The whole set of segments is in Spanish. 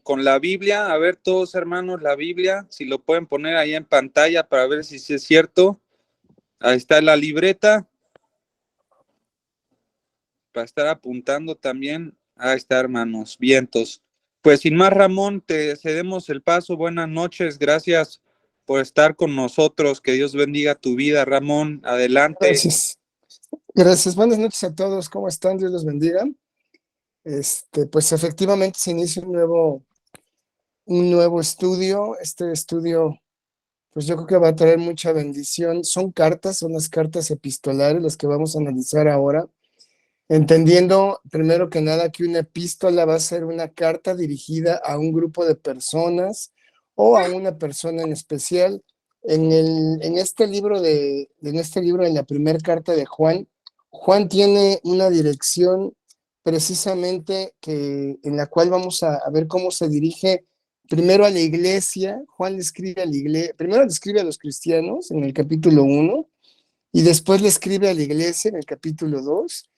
con la Biblia. A ver, todos hermanos, la Biblia, si lo pueden poner ahí en pantalla para ver si es cierto. Ahí está la libreta, para estar apuntando también. Ahí está, hermanos, vientos. Pues sin más, Ramón, te cedemos el paso. Buenas noches, gracias por estar con nosotros. Que Dios bendiga tu vida, Ramón. Adelante. Gracias. Gracias. Buenas noches a todos. ¿Cómo están? Dios los bendiga. Pues efectivamente se inicia un nuevo estudio. Este estudio, pues yo creo que va a traer mucha bendición. Son las cartas epistolares las que vamos a analizar ahora, entendiendo primero que nada que una epístola va a ser una carta dirigida a un grupo de personas o a una persona en especial. En este libro, en la primera carta de Juan, Juan tiene una dirección precisamente en la cual vamos a ver cómo se dirige primero a la iglesia. Juan le escribe a la iglesia, primero le escribe a los cristianos en el capítulo 1 y después le escribe a la iglesia en el capítulo 2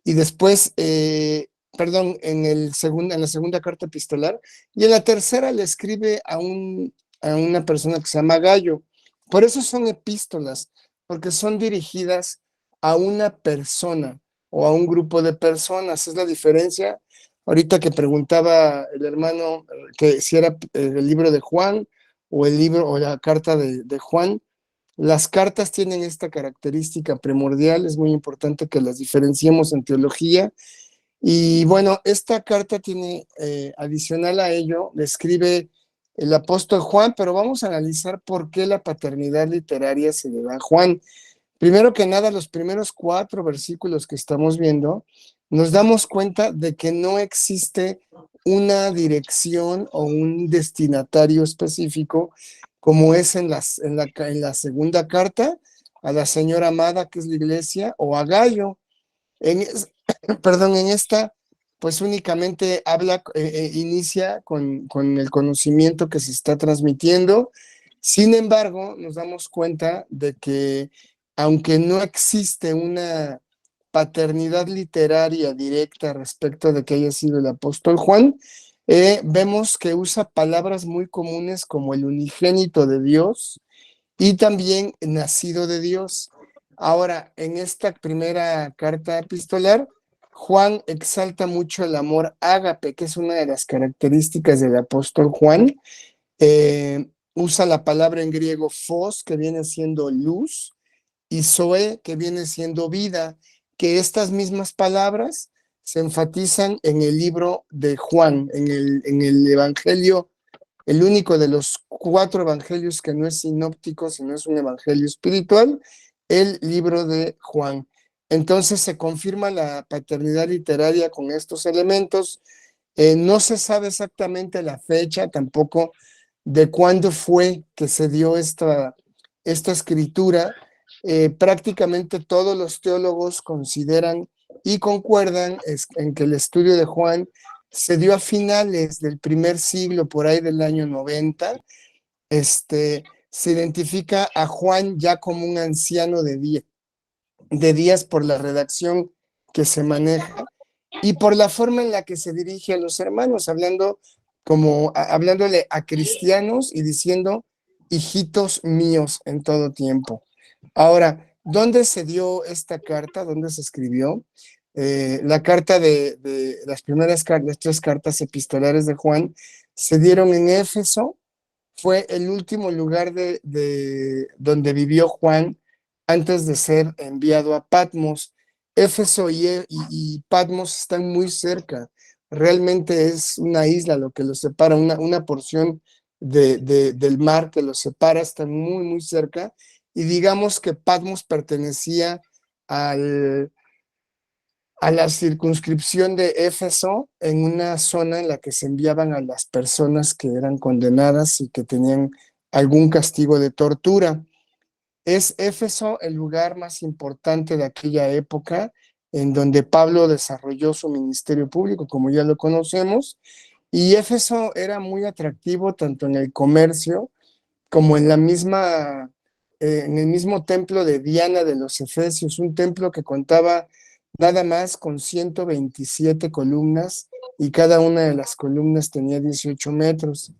y después, en la segunda carta epistolar, y en la tercera le escribe a una persona que se llama Gallo. Por eso son epístolas, porque son dirigidas a una persona o a un grupo de personas. Es la diferencia. Ahorita que preguntaba el hermano que si era el libro de Juan o el libro o la carta de Juan, las cartas tienen esta característica primordial. Es muy importante que las diferenciemos en teología. Y bueno, esta carta tiene, adicional a ello, le escribe el apóstol Juan, pero vamos a analizar por qué la paternidad literaria se le da a Juan. Primero que nada, los primeros 4 versículos que estamos viendo, nos damos cuenta de que no existe una dirección o un destinatario específico, como es en la segunda carta a la señora amada, que es la iglesia, o a Gallo. En esta, pues únicamente inicia con el conocimiento que se está transmitiendo. Sin embargo, nos damos cuenta de que aunque no existe una paternidad literaria directa respecto de que haya sido el apóstol Juan, vemos que usa palabras muy comunes como el unigénito de Dios y también nacido de Dios. Ahora, en esta primera carta epistolar, Juan exalta mucho el amor ágape, que es una de las características del apóstol Juan. Usa la palabra en griego phos, que viene siendo luz, y zoe, que viene siendo vida, que estas mismas palabras se enfatizan en el libro de Juan, en el Evangelio, el único de los 4 evangelios que no es sinóptico, sino es un evangelio espiritual, el libro de Juan. Entonces se confirma la paternidad literaria con estos elementos. No se sabe exactamente la fecha tampoco de cuándo fue que se dio esta escritura. Prácticamente todos los teólogos consideran y concuerdan en que el estudio de Juan se dio a finales del primer siglo, por ahí del año 90. Se identifica a Juan ya como un anciano de días por la redacción que se maneja y por la forma en la que se dirige a los hermanos, hablándole a cristianos y diciendo hijitos míos en todo tiempo. Ahora, ¿dónde se dio esta carta? ¿Dónde se escribió? La carta de las primeras 3 cartas epistolares de Juan se dieron en Éfeso. Fue el último lugar de donde vivió Juan antes de ser enviado a Patmos. Éfeso y Patmos están muy cerca. Realmente es una isla lo que los separa, una porción del mar que los separa, están muy, muy cerca. Y digamos que Patmos pertenecía a la circunscripción de Éfeso, en una zona en la que se enviaban a las personas que eran condenadas y que tenían algún castigo de tortura. Es Éfeso el lugar más importante de aquella época, en donde Pablo desarrolló su ministerio público, como ya lo conocemos, y Éfeso era muy atractivo tanto en el comercio como en en el mismo templo de Diana de los Efesios, un templo que contaba nada más con 127 columnas y cada una de las columnas tenía 18 metros.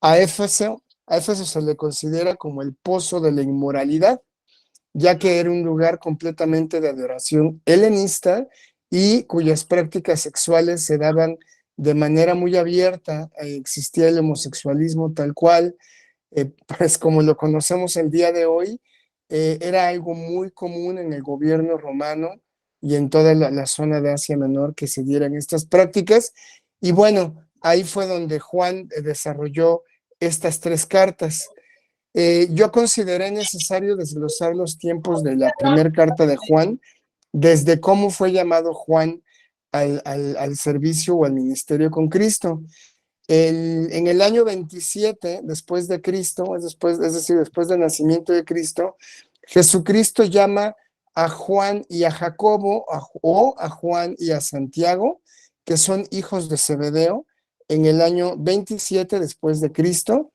A Éfeso se le considera como el pozo de la inmoralidad, ya que era un lugar completamente de adoración helenista y cuyas prácticas sexuales se daban de manera muy abierta. Existía el homosexualismo tal cual, pues como lo conocemos el día de hoy, era algo muy común en el gobierno romano y en toda la zona de Asia Menor que se dieran estas prácticas. Y bueno, ahí fue donde Juan desarrolló estas tres cartas. Yo consideré necesario desglosar los tiempos de la primera carta de Juan, desde cómo fue llamado Juan al servicio o al ministerio con Cristo. En el año 27 después de Cristo, es decir, después del nacimiento de Cristo, Jesucristo llama a Juan y a Jacobo, o a Juan y a Santiago, que son hijos de Zebedeo, en el año 27 después de Cristo.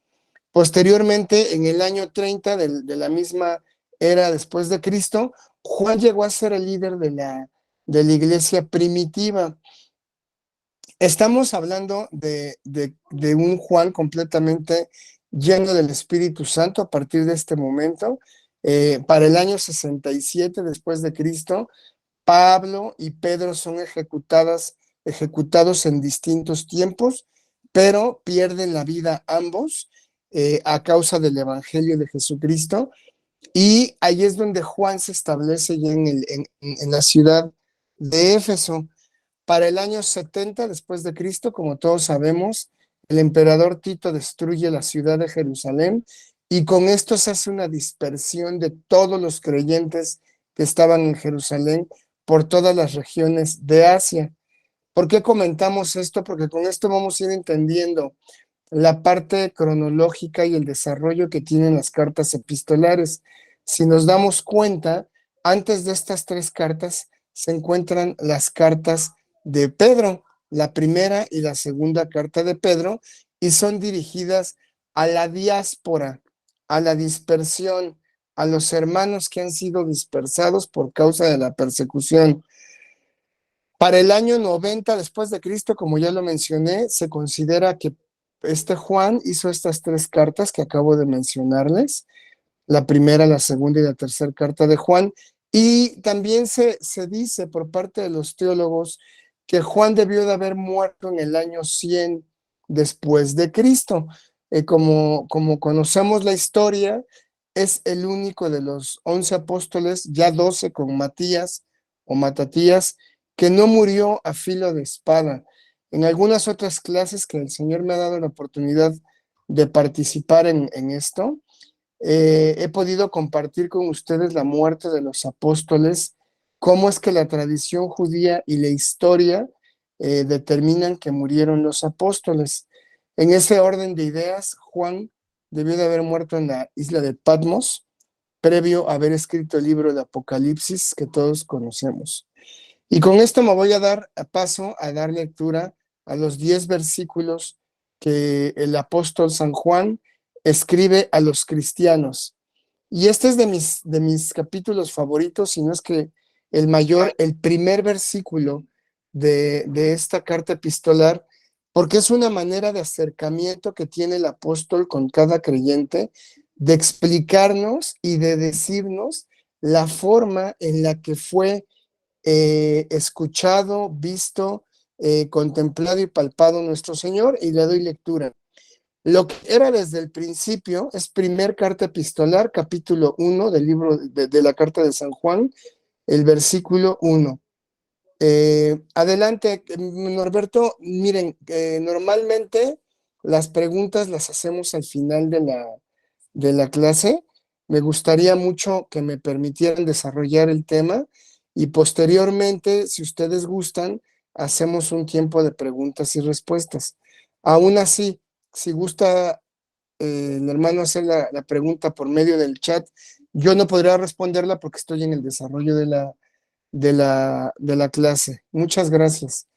Posteriormente, en el año 30 de la misma era después de Cristo, Juan llegó a ser el líder de la iglesia primitiva. Estamos hablando de un Juan completamente lleno del Espíritu Santo a partir de este momento. Para el año 67 después de Cristo, Pablo y Pedro son ejecutados en distintos tiempos, pero pierden la vida ambos a causa del Evangelio de Jesucristo. Y ahí es donde Juan se establece ya en la ciudad de Éfeso. Para el año 70 después de Cristo, como todos sabemos, el emperador Tito destruye la ciudad de Jerusalén y con esto se hace una dispersión de todos los creyentes que estaban en Jerusalén por todas las regiones de Asia. ¿Por qué comentamos esto? Porque con esto vamos a ir entendiendo la parte cronológica y el desarrollo que tienen las cartas epistolares. Si nos damos cuenta, antes de estas tres cartas se encuentran las cartas de Pedro, la primera y la segunda carta de Pedro, y son dirigidas a la diáspora, a la dispersión, a los hermanos que han sido dispersados por causa de la persecución. Para el año 90 después de Cristo, como ya lo mencioné, se considera que este Juan hizo estas tres cartas que acabo de mencionarles, la primera, la segunda y la tercera carta de Juan, y también se dice por parte de los teólogos que Juan debió de haber muerto en el año 100 después de Cristo. Como conocemos la historia, es el único de los 11 apóstoles, ya 12 con Matías o Matatías, que no murió a filo de espada. En algunas otras clases que el Señor me ha dado la oportunidad de participar en esto, he podido compartir con ustedes la muerte de los apóstoles, cómo es que la tradición judía y la historia determinan que murieron los apóstoles. En ese orden de ideas, Juan debió de haber muerto en la isla de Patmos, previo a haber escrito el libro de Apocalipsis que todos conocemos. Y con esto me voy a dar paso a dar lectura a los 10 versículos que el apóstol San Juan escribe a los cristianos. Y este es de mis capítulos favoritos, si no es que el mayor, el primer versículo de esta carta epistolar, porque es una manera de acercamiento que tiene el apóstol con cada creyente, de explicarnos y de decirnos la forma en la que fue escuchado, visto, contemplado y palpado nuestro Señor, y le doy lectura. Lo que era desde el principio es primer carta epistolar, capítulo 1 del libro de la carta de San Juan, el versículo 1. Adelante, Norberto. Miren, normalmente las preguntas las hacemos al final de la clase. Me gustaría mucho que me permitieran desarrollar el tema y posteriormente, si ustedes gustan, hacemos un tiempo de preguntas y respuestas. Aún así, si gusta el hermano hacer la pregunta por medio del chat, yo no podría responderla porque estoy en el desarrollo de la clase. Muchas gracias.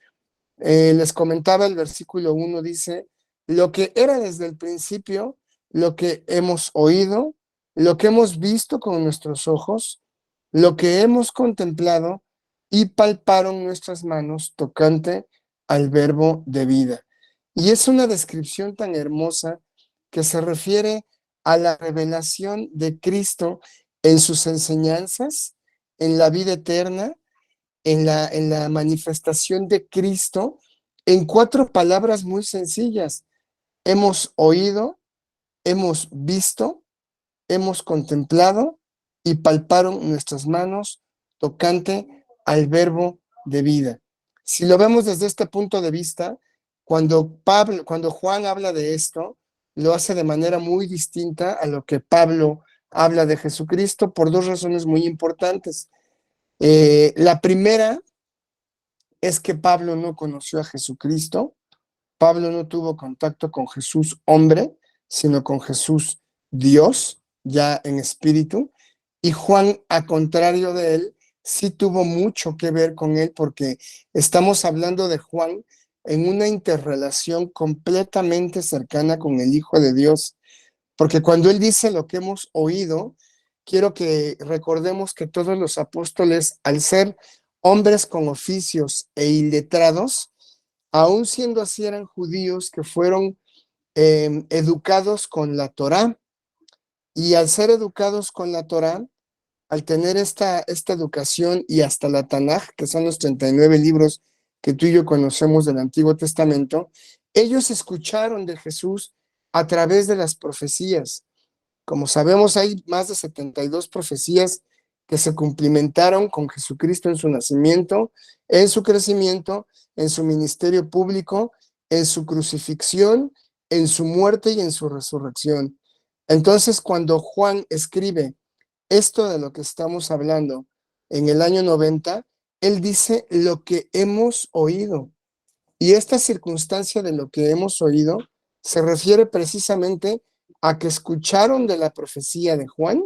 Les comentaba el versículo 1, dice, lo que era desde el principio, lo que hemos oído, lo que hemos visto con nuestros ojos, lo que hemos contemplado y palparon nuestras manos tocante al verbo de vida. Y es una descripción tan hermosa que se refiere a la revelación de Cristo en sus enseñanzas, en la vida eterna, en la manifestación de Cristo, en 4 palabras muy sencillas. Hemos oído, hemos visto, hemos contemplado y palparon nuestras manos tocante al verbo de vida. Si lo vemos desde este punto de vista, cuando Juan habla de esto, lo hace de manera muy distinta a lo que Pablo habla de Jesucristo por 2 razones muy importantes. La primera es que Pablo no conoció a Jesucristo. Pablo no tuvo contacto con Jesús hombre, sino con Jesús Dios, ya en espíritu. Y Juan, a contrario de él, sí tuvo mucho que ver con él, porque estamos hablando de Juan en una interrelación completamente cercana con el Hijo de Dios. Porque cuando él dice lo que hemos oído, quiero que recordemos que todos los apóstoles, al ser hombres con oficios e iletrados, aún siendo así eran judíos que fueron educados con la Torá, y al ser educados con la Torá, al tener esta educación y hasta la Tanaj, que son los 39 libros que tú y yo conocemos del Antiguo Testamento, ellos escucharon de Jesús a través de las profecías. Como sabemos, hay más de 72 profecías que se cumplimentaron con Jesucristo en su nacimiento, en su crecimiento, en su ministerio público, en su crucifixión, en su muerte y en su resurrección. Entonces, cuando Juan escribe esto de lo que estamos hablando en el año 90, él dice lo que hemos oído. Y esta circunstancia de lo que hemos oído se refiere precisamente a que escucharon de la profecía de Juan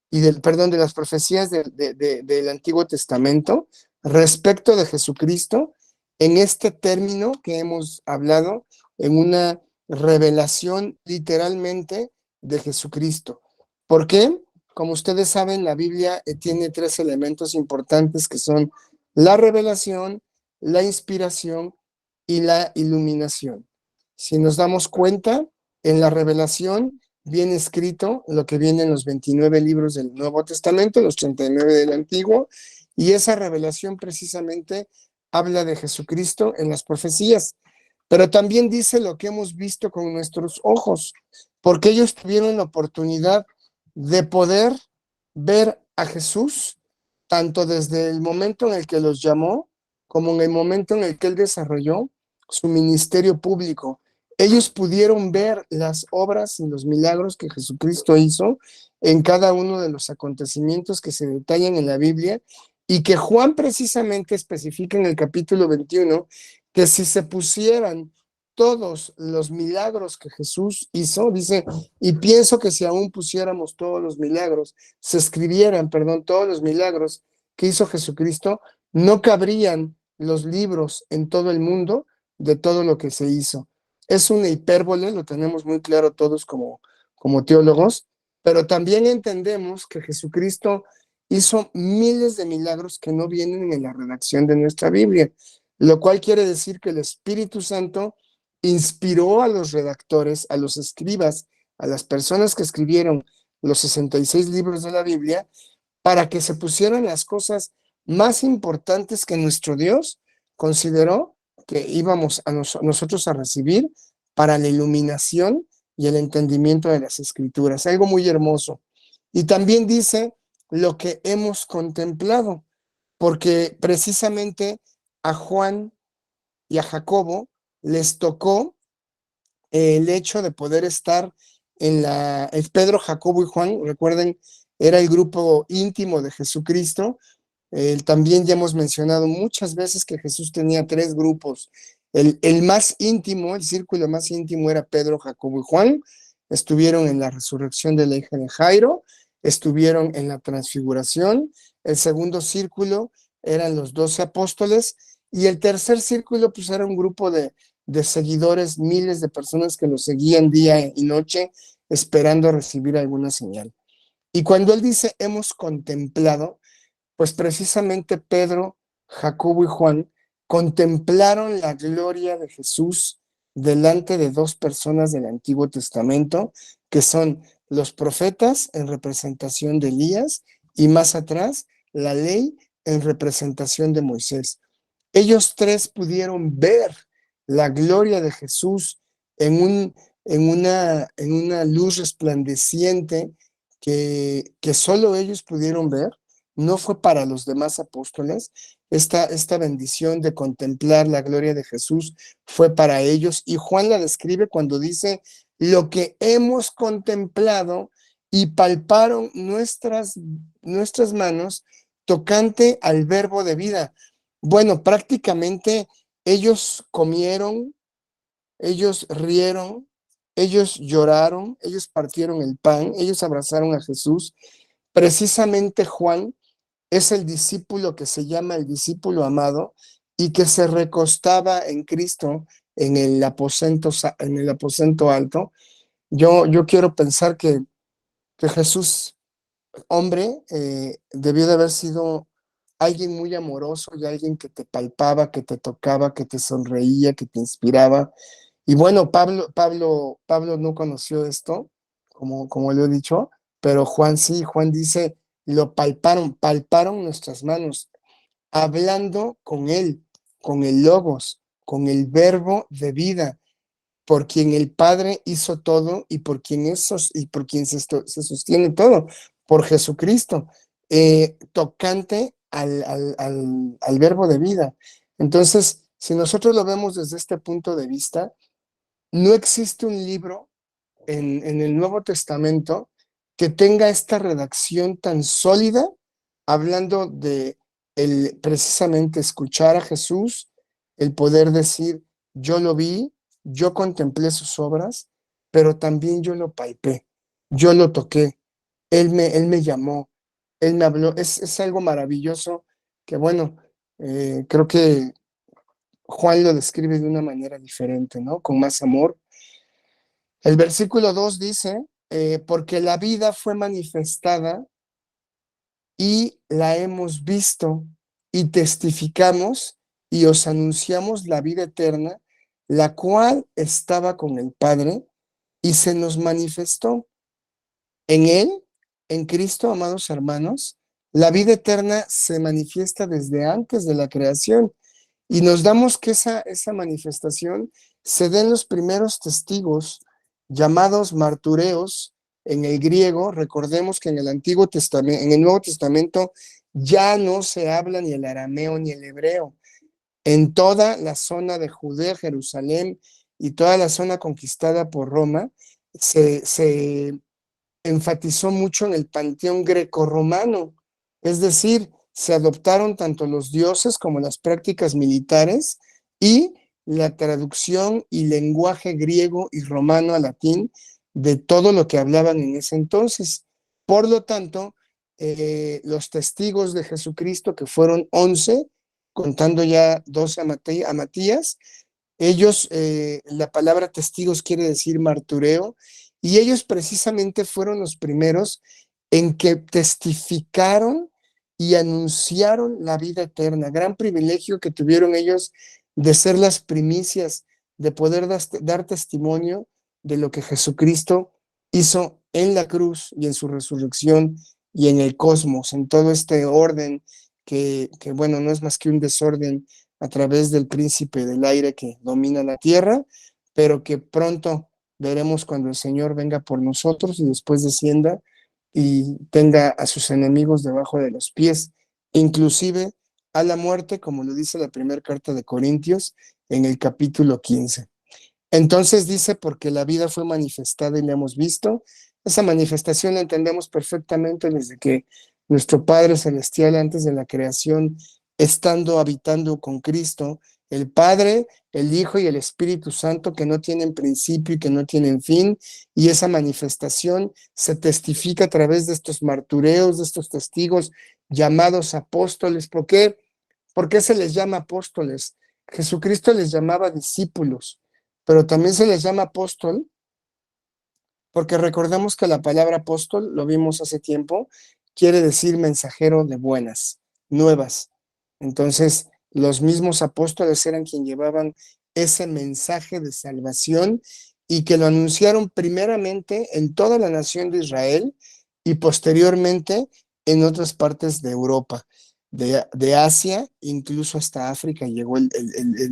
y de las profecías del Antiguo Testamento respecto de Jesucristo en este término que hemos hablado, en una revelación literalmente de Jesucristo. ¿Por qué? Como ustedes saben, la Biblia tiene 3 elementos importantes que son la revelación, la inspiración y la iluminación. Si nos damos cuenta, en la revelación viene escrito lo que viene en los 29 libros del Nuevo Testamento, los 39 del Antiguo, y esa revelación precisamente habla de Jesucristo en las profecías, pero también dice lo que hemos visto con nuestros ojos, porque ellos tuvieron la oportunidad de poder ver a Jesús, tanto desde el momento en el que los llamó, como en el momento en el que él desarrolló su ministerio público. Ellos pudieron ver las obras y los milagros que Jesucristo hizo en cada uno de los acontecimientos que se detallan en la Biblia, y que Juan precisamente especifica en el capítulo 21 que si se pusieran todos los milagros que Jesús hizo, dice, y pienso que si aún pusiéramos todos los milagros, se escribieran, perdón, todos los milagros que hizo Jesucristo, no cabrían los libros en todo el mundo de todo lo que se hizo. Es una hipérbole, lo tenemos muy claro todos como teólogos, pero también entendemos que Jesucristo hizo miles de milagros que no vienen en la redacción de nuestra Biblia, lo cual quiere decir que el Espíritu Santo inspiró a los redactores, a los escribas, a las personas que escribieron los 66 libros de la Biblia, para que se pusieran las cosas más importantes que nuestro Dios consideró que íbamos a nosotros a recibir para la iluminación y el entendimiento de las Escrituras. Algo muy hermoso. Y también dice lo que hemos contemplado, porque precisamente a Juan y a Jacobo les tocó el hecho de poder estar Pedro, Jacobo y Juan, recuerden, era el grupo íntimo de Jesucristo. También ya hemos mencionado muchas veces que Jesús tenía 3 grupos. El más íntimo, el círculo más íntimo era Pedro, Jacobo y Juan. Estuvieron en la resurrección de la hija de Jairo, estuvieron en la transfiguración. El segundo círculo eran los 12 apóstoles, y el tercer círculo pues era un grupo de seguidores, miles de personas que lo seguían día y noche esperando recibir alguna señal. Y cuando él dice hemos contemplado, pues precisamente Pedro, Jacobo y Juan contemplaron la gloria de Jesús delante de dos personas del Antiguo Testamento, que son los profetas en representación de Elías y más atrás la ley en representación de Moisés. Ellos tres pudieron ver la gloria de Jesús en, en una luz resplandeciente que solo ellos pudieron ver. No fue para los demás apóstoles. Esta bendición de contemplar la gloria de Jesús fue para ellos. Y Juan la describe cuando dice, lo que hemos contemplado y palparon nuestras manos tocante al verbo de vida. Bueno, prácticamente ellos comieron, ellos rieron, ellos lloraron, ellos partieron el pan, ellos abrazaron a Jesús. Precisamente Juan es el discípulo que se llama el discípulo amado y que se recostaba en Cristo en el aposento alto. Yo quiero pensar que Jesús, hombre, debió de haber sido alguien muy amoroso y alguien que te palpaba, que te tocaba, que te sonreía, que te inspiraba. Y bueno, Pablo no conoció esto, como lo he dicho, pero Juan sí. Juan dice, lo palparon nuestras manos, hablando con él, con el Logos, con el verbo de vida, por quien el Padre hizo todo y por quien se sostiene todo, por Jesucristo, tocante al verbo de vida. Entonces, si nosotros lo vemos desde este punto de vista, no existe un libro en el Nuevo Testamento que tenga esta redacción tan sólida, hablando de precisamente escuchar a Jesús, el poder decir, yo lo vi, yo contemplé sus obras, pero también yo lo palpé, yo lo toqué, él me llamó, él me habló. Es algo maravilloso que, bueno, creo que Juan lo describe de una manera diferente, ¿no? Con más amor. El versículo 2 dice, porque la vida fue manifestada y la hemos visto y testificamos y os anunciamos la vida eterna, la cual estaba con el Padre y se nos manifestó. En Él, en Cristo, amados hermanos, la vida eterna se manifiesta desde antes de la creación y nos damos que esa manifestación se den los primeros testigos llamados martureos en el griego. Recordemos que en el Antiguo Testamento, en el Nuevo Testamento ya no se habla ni el arameo ni el hebreo. En toda la zona de Judea, Jerusalén y toda la zona conquistada por Roma, se enfatizó mucho en el panteón grecorromano, es decir, se adoptaron tanto los dioses como las prácticas militares y la traducción y lenguaje griego y romano a latín de todo lo que hablaban en ese entonces. Por lo tanto, los testigos de Jesucristo, que fueron 11, contando ya 12 a Matías, ellos, la palabra testigos quiere decir martureo, y ellos precisamente fueron los primeros en que testificaron y anunciaron la vida eterna. Gran privilegio que tuvieron ellos de ser las primicias, de poder dar testimonio de lo que Jesucristo hizo en la cruz y en su resurrección y en el cosmos, en todo este orden que bueno, no es más que un desorden a través del príncipe del aire que domina la tierra, pero que pronto veremos cuando el Señor venga por nosotros y después descienda y tenga a sus enemigos debajo de los pies, inclusive a la muerte, como lo dice la primera carta de Corintios en el capítulo 15. Entonces dice, porque la vida fue manifestada y la hemos visto. Esa manifestación la entendemos perfectamente desde que nuestro Padre Celestial, antes de la creación, estando habitando con Cristo, el Padre, el Hijo y el Espíritu Santo, que no tienen principio y que no tienen fin, y esa manifestación se testifica a través de estos martureos, de estos testigos llamados apóstoles. ¿Por qué? ¿Por qué se les llama apóstoles? Jesucristo les llamaba discípulos, pero también se les llama apóstol, porque recordamos que la palabra apóstol, lo vimos hace tiempo, quiere decir mensajero de buenas, nuevas. Entonces, los mismos apóstoles eran quienes llevaban ese mensaje de salvación y que lo anunciaron primeramente en toda la nación de Israel y posteriormente en otras partes de Europa, de Asia, incluso hasta África llegó el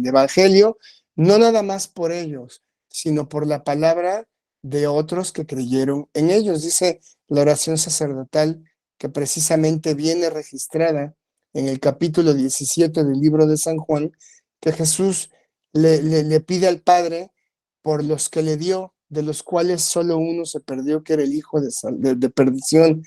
Evangelio, no nada más por ellos, sino por la palabra de otros que creyeron en ellos. Dice la oración sacerdotal que precisamente viene registrada en el capítulo 17 del libro de San Juan, que Jesús le pide al Padre por los que le dio, de los cuales solo uno se perdió, que era el hijo de perdición,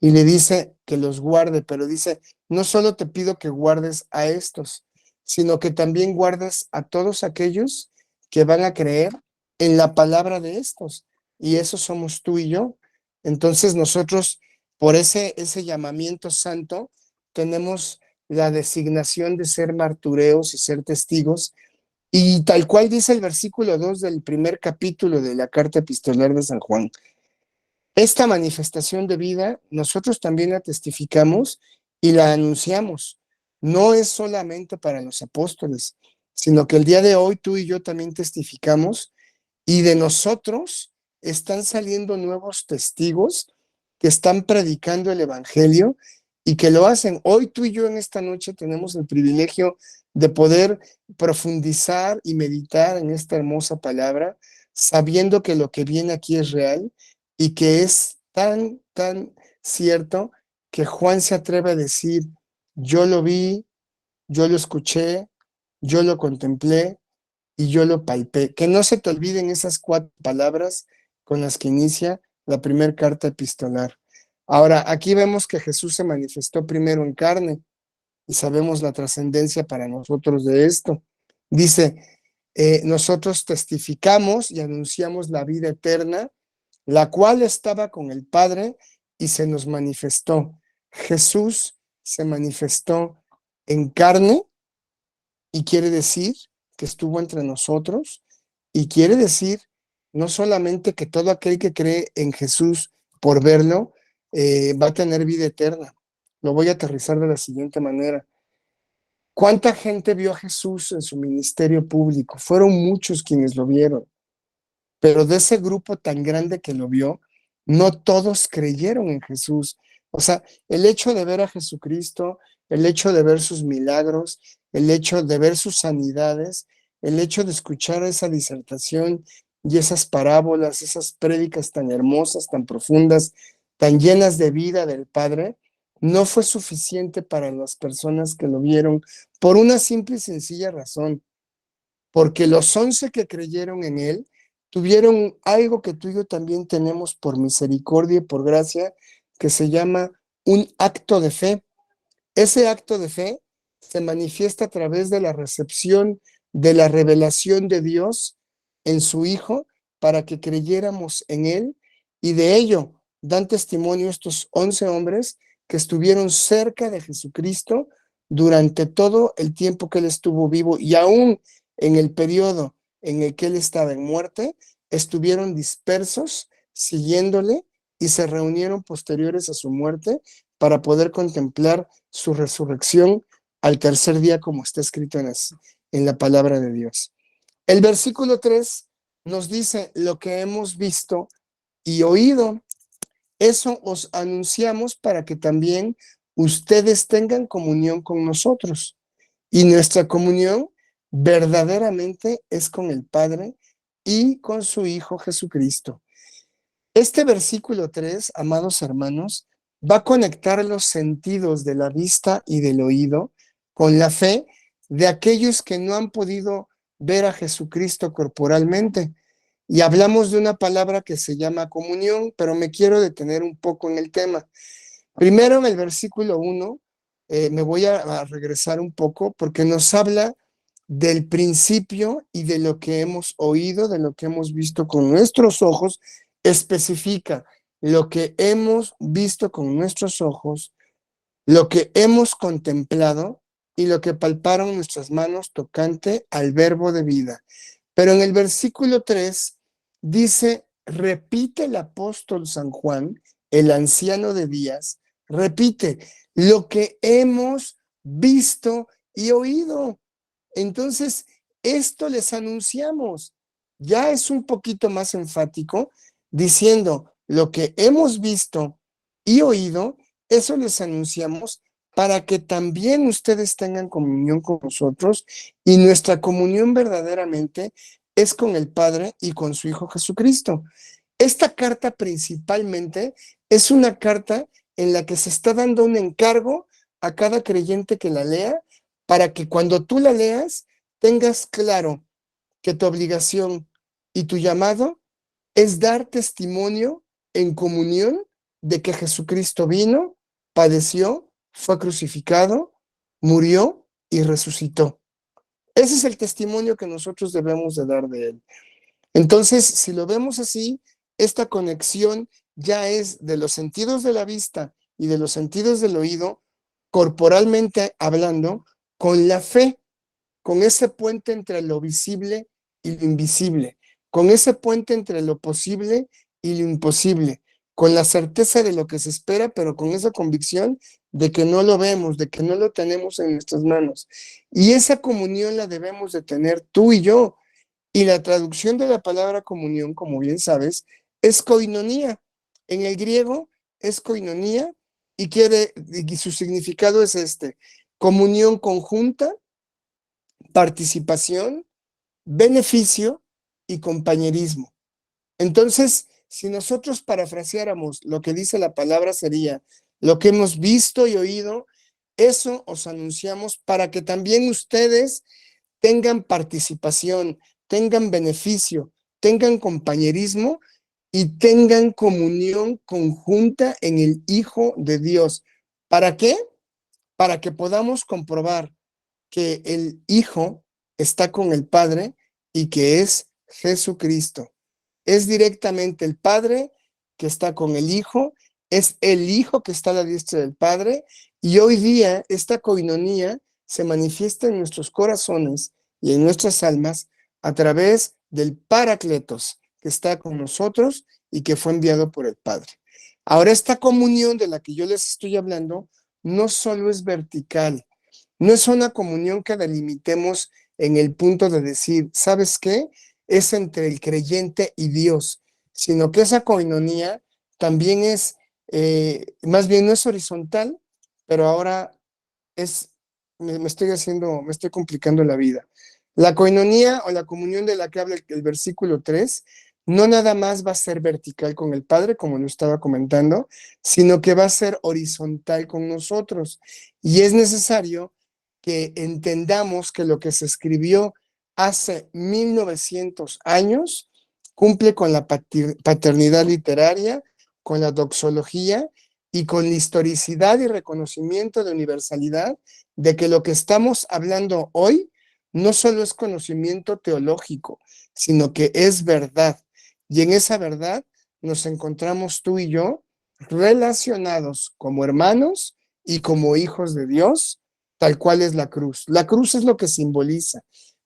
y le dice que los guarde, pero dice, no solo te pido que guardes a estos, sino que también guardes a todos aquellos que van a creer en la palabra de estos, y eso somos tú y yo. Entonces nosotros, por ese llamamiento santo, tenemos la designación de ser martureos y ser testigos, y tal cual dice el versículo 2 del primer capítulo de la carta epistolar de San Juan. Esta manifestación de vida nosotros también la testificamos y la anunciamos. No es solamente para los apóstoles, sino que el día de hoy tú y yo también testificamos, y de nosotros están saliendo nuevos testigos que están predicando el evangelio y que lo hacen. Hoy tú y yo en esta noche tenemos el privilegio de poder profundizar y meditar en esta hermosa palabra, sabiendo que lo que viene aquí es real y que es tan cierto que Juan se atreve a decir, yo lo vi, yo lo escuché, yo lo contemplé y yo lo palpé. Que no se te olviden esas 4 palabras con las que inicia la primera carta epistolar. Ahora, aquí vemos que Jesús se manifestó primero en carne y sabemos la trascendencia para nosotros de esto. Dice, nosotros testificamos y anunciamos la vida eterna, la cual estaba con el Padre y se nos manifestó. Jesús se manifestó en carne y quiere decir que estuvo entre nosotros y quiere decir no solamente que todo aquel que cree en Jesús por verlo va a tener vida eterna. Lo voy a aterrizar de la siguiente manera. ¿Cuánta gente vio a Jesús en su ministerio público? Fueron muchos quienes lo vieron, pero de ese grupo tan grande que lo vio, no todos creyeron en Jesús. O sea, el hecho de ver a Jesucristo, el hecho de ver sus milagros, el hecho de ver sus sanidades, el hecho de escuchar esa disertación y esas parábolas, esas prédicas tan hermosas, tan profundas, tan llenas de vida del Padre, no fue suficiente para las personas que lo vieron por una simple y sencilla razón, porque los 11 que creyeron en él tuvieron algo que tú y yo también tenemos por misericordia y por gracia, que se llama un acto de fe. Ese acto de fe se manifiesta a través de la recepción de la revelación de Dios en su Hijo para que creyéramos en él, y de ello dan testimonio estos 11 hombres que estuvieron cerca de Jesucristo durante todo el tiempo que él estuvo vivo, y aún en el periodo en el que él estaba en muerte, estuvieron dispersos siguiéndole y se reunieron posteriores a su muerte para poder contemplar su resurrección al tercer día, como está escrito en la palabra de Dios. El versículo 3 nos dice: lo que hemos visto y oído, eso os anunciamos para que también ustedes tengan comunión con nosotros. Y nuestra comunión verdaderamente es con el Padre y con su Hijo Jesucristo. Este versículo 3, amados hermanos, va a conectar los sentidos de la vista y del oído con la fe de aquellos que no han podido ver a Jesucristo corporalmente. Y hablamos de una palabra que se llama comunión, pero me quiero detener un poco en el tema. Primero, en el versículo 1, me voy a regresar un poco porque nos habla del principio y de lo que hemos oído, de lo que hemos visto con nuestros ojos. Especifica lo que hemos visto con nuestros ojos, lo que hemos contemplado y lo que palparon nuestras manos tocante al verbo de vida. Pero en el versículo 3 dice, repite el apóstol San Juan, el anciano de días, repite lo que hemos visto y oído. Entonces, esto les anunciamos. Ya es un poquito más enfático, diciendo lo que hemos visto y oído, eso les anunciamos para que también ustedes tengan comunión con nosotros, y nuestra comunión verdaderamente es con el Padre y con su Hijo Jesucristo. Esta carta principalmente es una carta en la que se está dando un encargo a cada creyente que la lea, para que cuando tú la leas tengas claro que tu obligación y tu llamado es dar testimonio en comunión de que Jesucristo vino, padeció, fue crucificado, murió y resucitó. Ese es el testimonio que nosotros debemos de dar de él. Entonces, si lo vemos así, esta conexión ya es de los sentidos de la vista y de los sentidos del oído, corporalmente hablando, con la fe, con ese puente entre lo visible y lo invisible, con ese puente entre lo posible y lo imposible, con la certeza de lo que se espera, pero con esa convicción de que no lo vemos, de que no lo tenemos en nuestras manos. Y esa comunión la debemos de tener tú y yo. Y la traducción de la palabra comunión, como bien sabes, es koinonía. En el griego es koinonía y su significado es comunión conjunta, participación, beneficio y compañerismo. Entonces, si nosotros parafraseáramos lo que dice la palabra, sería: lo que hemos visto y oído, eso os anunciamos para que también ustedes tengan participación, tengan beneficio, tengan compañerismo y tengan comunión conjunta en el Hijo de Dios. ¿Para qué? Para que podamos comprobar que el Hijo está con el Padre y que es Jesucristo. Es directamente el Padre que está con el Hijo, es el Hijo que está a la diestra del Padre, y hoy día esta coinonía se manifiesta en nuestros corazones y en nuestras almas a través del Paracletos, que está con nosotros y que fue enviado por el Padre. Ahora, esta comunión de la que yo les estoy hablando no solo es vertical, no es una comunión que delimitemos en el punto de decir, ¿sabes qué? Es entre el creyente y Dios, sino que esa coinonía también es, más bien no es horizontal, pero ahora es, me estoy complicando la vida. La coinonía o la comunión de la que habla el versículo 3 no nada más va a ser vertical con el Padre, como lo estaba comentando, sino que va a ser horizontal con nosotros. Y es necesario que entendamos que lo que se escribió hace 1900 años cumple con la paternidad literaria, con la doxología y con la historicidad y reconocimiento de universalidad de que lo que estamos hablando hoy no solo es conocimiento teológico, sino que es verdad. Y en esa verdad nos encontramos tú y yo relacionados como hermanos y como hijos de Dios, tal cual es la cruz. La cruz es lo que simboliza.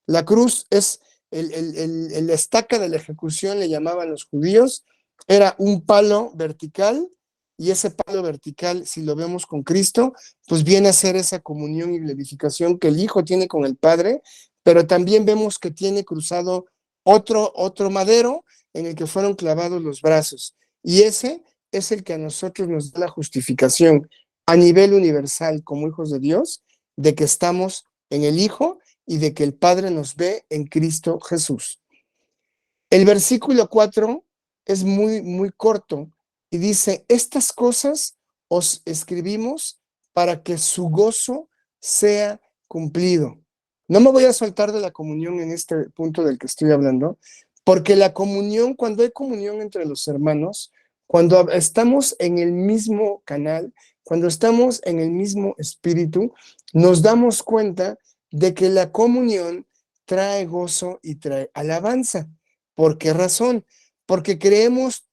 La cruz es el estaca de la ejecución, le llamaban los judíos, era un palo vertical, y ese palo vertical, si lo vemos con Cristo, pues viene a ser esa comunión y glorificación que el Hijo tiene con el Padre, pero también vemos que tiene cruzado otro madero en el que fueron clavados los brazos, y ese es el que a nosotros nos da la justificación a nivel universal como hijos de Dios, de que estamos en el Hijo y de que el Padre nos ve en Cristo Jesús. El versículo 4 es muy corto y dice: estas cosas os escribimos para que su gozo sea cumplido. No me voy a soltar de la comunión en este punto del que estoy hablando, porque la comunión, cuando hay comunión entre los hermanos, cuando estamos en el mismo canal, cuando estamos en el mismo espíritu, nos damos cuenta de que la comunión trae gozo y trae alabanza. ¿Por qué razón? Porque creemos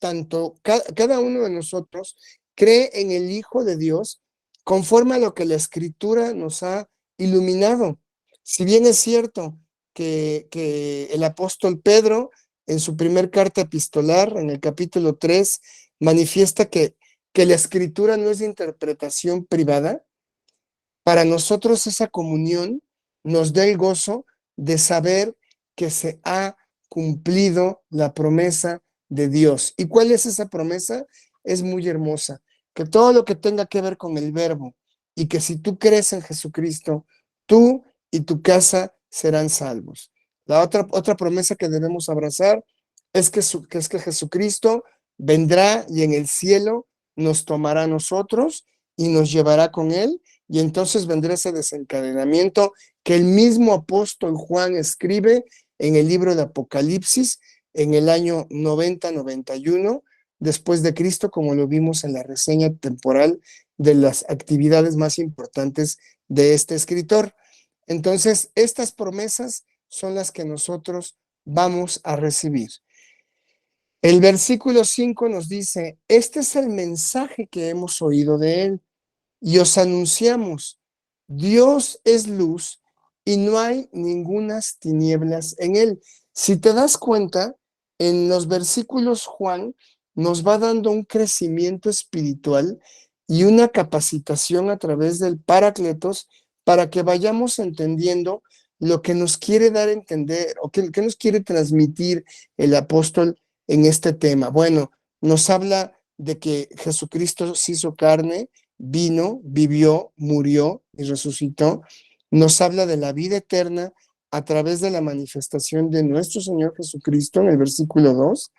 cada uno de nosotros cree en el Hijo de Dios conforme a lo que la Escritura nos ha iluminado. Si bien es cierto que el apóstol Pedro, en su primer carta epistolar, en el capítulo 3, manifiesta que la Escritura no es de interpretación privada, para nosotros esa comunión nos dé el gozo de saber que se ha cumplido la promesa de Dios. ¿Y cuál es esa promesa? Es muy hermosa, que todo lo que tenga que ver con el verbo y que si tú crees en Jesucristo, tú y tu casa serán salvos. La otra promesa que debemos abrazar es que Jesucristo vendrá y en el cielo nos tomará a nosotros y nos llevará con él, y entonces vendrá ese desencadenamiento que el mismo apóstol Juan escribe en el libro de Apocalipsis en el año 90-91 después de Cristo, como lo vimos en la reseña temporal de las actividades más importantes de este escritor. Entonces, estas promesas son las que nosotros vamos a recibir. El versículo 5 nos dice, este es el mensaje que hemos oído de él y os anunciamos, Dios es luz y no hay ningunas tinieblas en él. Si te das cuenta, en los versículos Juan nos va dando un crecimiento espiritual y una capacitación a través del Parácletos para que vayamos entendiendo lo que nos quiere dar a entender o que nos quiere transmitir el apóstol en este tema. Bueno, nos habla de que Jesucristo se hizo carne, vino, vivió, murió y resucitó. Nos habla de la vida eterna a través de la manifestación de nuestro Señor Jesucristo en el versículo 2.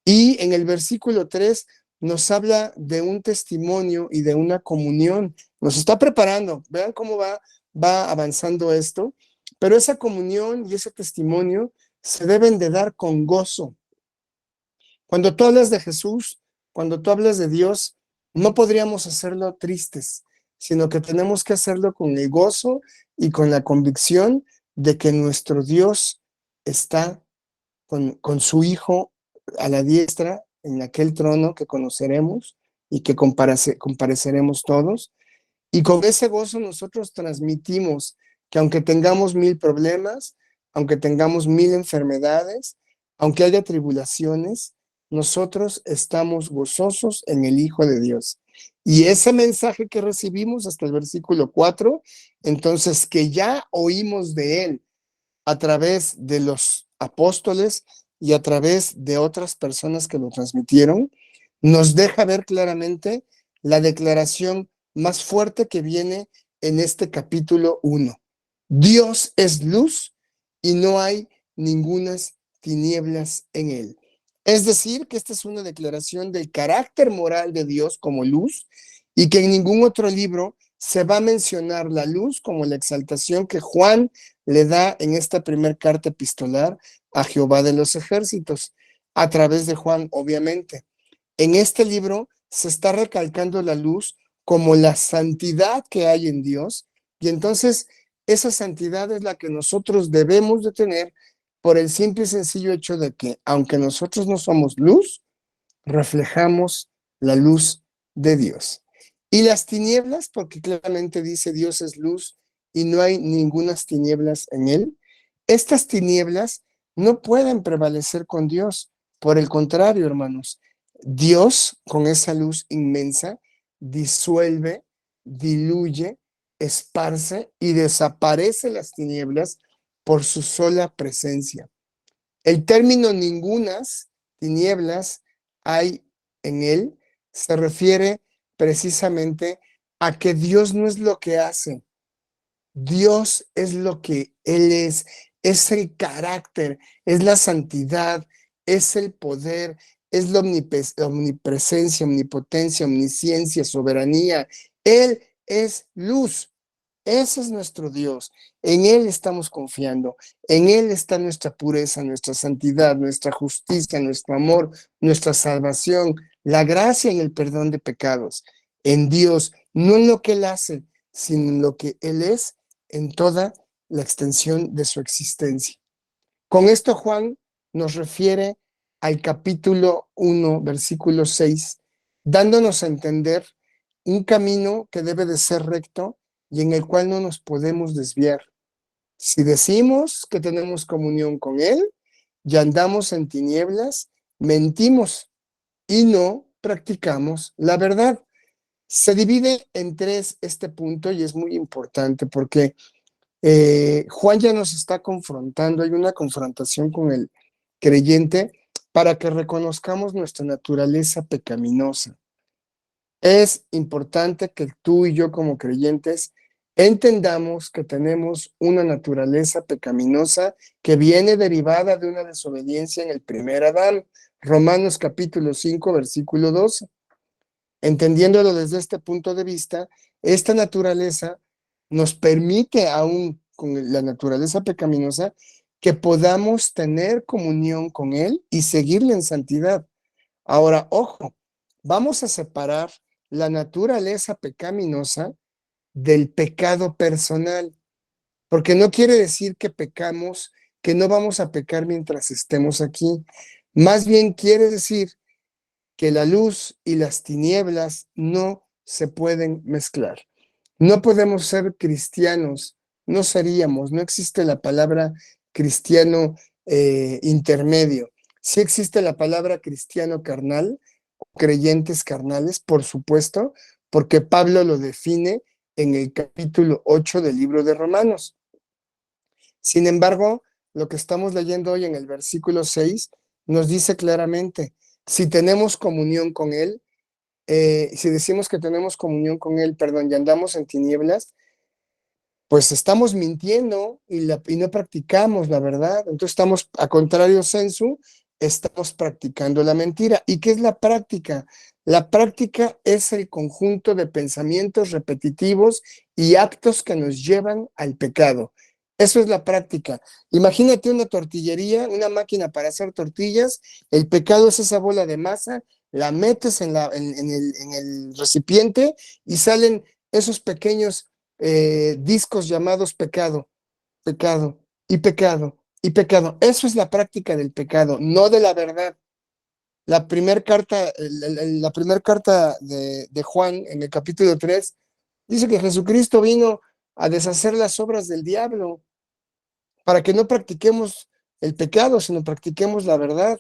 Y en el versículo 3 nos habla de un testimonio y de una comunión. Nos está preparando. Vean cómo va avanzando esto. Pero esa comunión y ese testimonio se deben de dar con gozo. Cuando tú hablas de Jesús, cuando tú hablas de Dios, no podríamos hacerlo tristes, sino que tenemos que hacerlo con el gozo y con la convicción de que nuestro Dios está con su Hijo a la diestra en aquel trono que conoceremos y que compareceremos todos. Y con ese gozo nosotros transmitimos que aunque tengamos 1000 problemas, aunque tengamos 1000 enfermedades, aunque haya tribulaciones, nosotros estamos gozosos en el Hijo de Dios. Y ese mensaje que recibimos hasta el versículo 4, entonces que ya oímos de él a través de los apóstoles y a través de otras personas que lo transmitieron, nos deja ver claramente la declaración más fuerte que viene en este capítulo 1. Dios es luz y no hay ningunas tinieblas en él. Es decir, que esta es una declaración del carácter moral de Dios como luz y que en ningún otro libro se va a mencionar la luz como la exaltación que Juan le da en esta primera carta epistolar a Jehová de los ejércitos, a través de Juan, obviamente. En este libro se está recalcando la luz como la santidad que hay en Dios, y entonces esa santidad es la que nosotros debemos de tener por el simple y sencillo hecho de que, aunque nosotros no somos luz, reflejamos la luz de Dios. Y las tinieblas, porque claramente dice Dios es luz y no hay ningunas tinieblas en él, estas tinieblas no pueden prevalecer con Dios. Por el contrario, hermanos, Dios con esa luz inmensa disuelve, diluye, esparce y desaparece las tinieblas por su sola presencia. El término ningunas tinieblas hay en él se refiere precisamente a que Dios no es lo que hace, Dios es lo que Él es el carácter, es la santidad, es el poder, es la omnipresencia, omnipotencia, omnisciencia, soberanía. Él es luz. Ese es nuestro Dios. En Él estamos confiando. En Él está nuestra pureza, nuestra santidad, nuestra justicia, nuestro amor, nuestra salvación, la gracia y el perdón de pecados. En Dios, no en lo que Él hace, sino en lo que Él es en toda la extensión de su existencia. Con esto Juan nos refiere al capítulo 1, versículo 6, dándonos a entender un camino que debe de ser recto y en el cual no nos podemos desviar. Si decimos que tenemos comunión con Él y andamos en tinieblas, mentimos y no practicamos la verdad. Se divide en tres este punto y es muy importante porque Juan ya nos está confrontando, hay una confrontación con el creyente para que reconozcamos nuestra naturaleza pecaminosa. Es importante que tú y yo como creyentes entendamos que tenemos una naturaleza pecaminosa que viene derivada de una desobediencia en el primer Adán. Romanos capítulo 5, versículo 12. Entendiéndolo desde este punto de vista, esta naturaleza nos permite, aún con la naturaleza pecaminosa, que podamos tener comunión con Él y seguirle en santidad. Ahora, ojo, vamos a separar la naturaleza pecaminosa del pecado personal, porque no quiere decir que pecamos, que no vamos a pecar mientras estemos aquí. Más bien quiere decir que la luz y las tinieblas no se pueden mezclar. No podemos ser cristianos, no seríamos, no existe la palabra cristiano intermedio. Sí existe la palabra cristiano carnal, creyentes carnales, por supuesto, porque Pablo lo define en el capítulo 8 del libro de Romanos. Sin embargo, lo que estamos leyendo hoy en el versículo 6 nos dice claramente, si tenemos comunión con Él, si decimos que tenemos comunión con Él, perdón, y andamos en tinieblas, pues estamos mintiendo y no practicamos la verdad. Entonces estamos, a contrario sensu, estamos practicando la mentira. ¿Y qué es la práctica? La práctica es el conjunto de pensamientos repetitivos y actos que nos llevan al pecado. Eso es la práctica. Imagínate una tortillería, una máquina para hacer tortillas. El pecado es esa bola de masa, la metes en el recipiente y salen esos pequeños discos llamados pecado, pecado y pecado y pecado. Eso es la práctica del pecado, no de la verdad. La primer carta de Juan en el capítulo 3 dice que Jesucristo vino a deshacer las obras del diablo para que no practiquemos el pecado, sino practiquemos la verdad.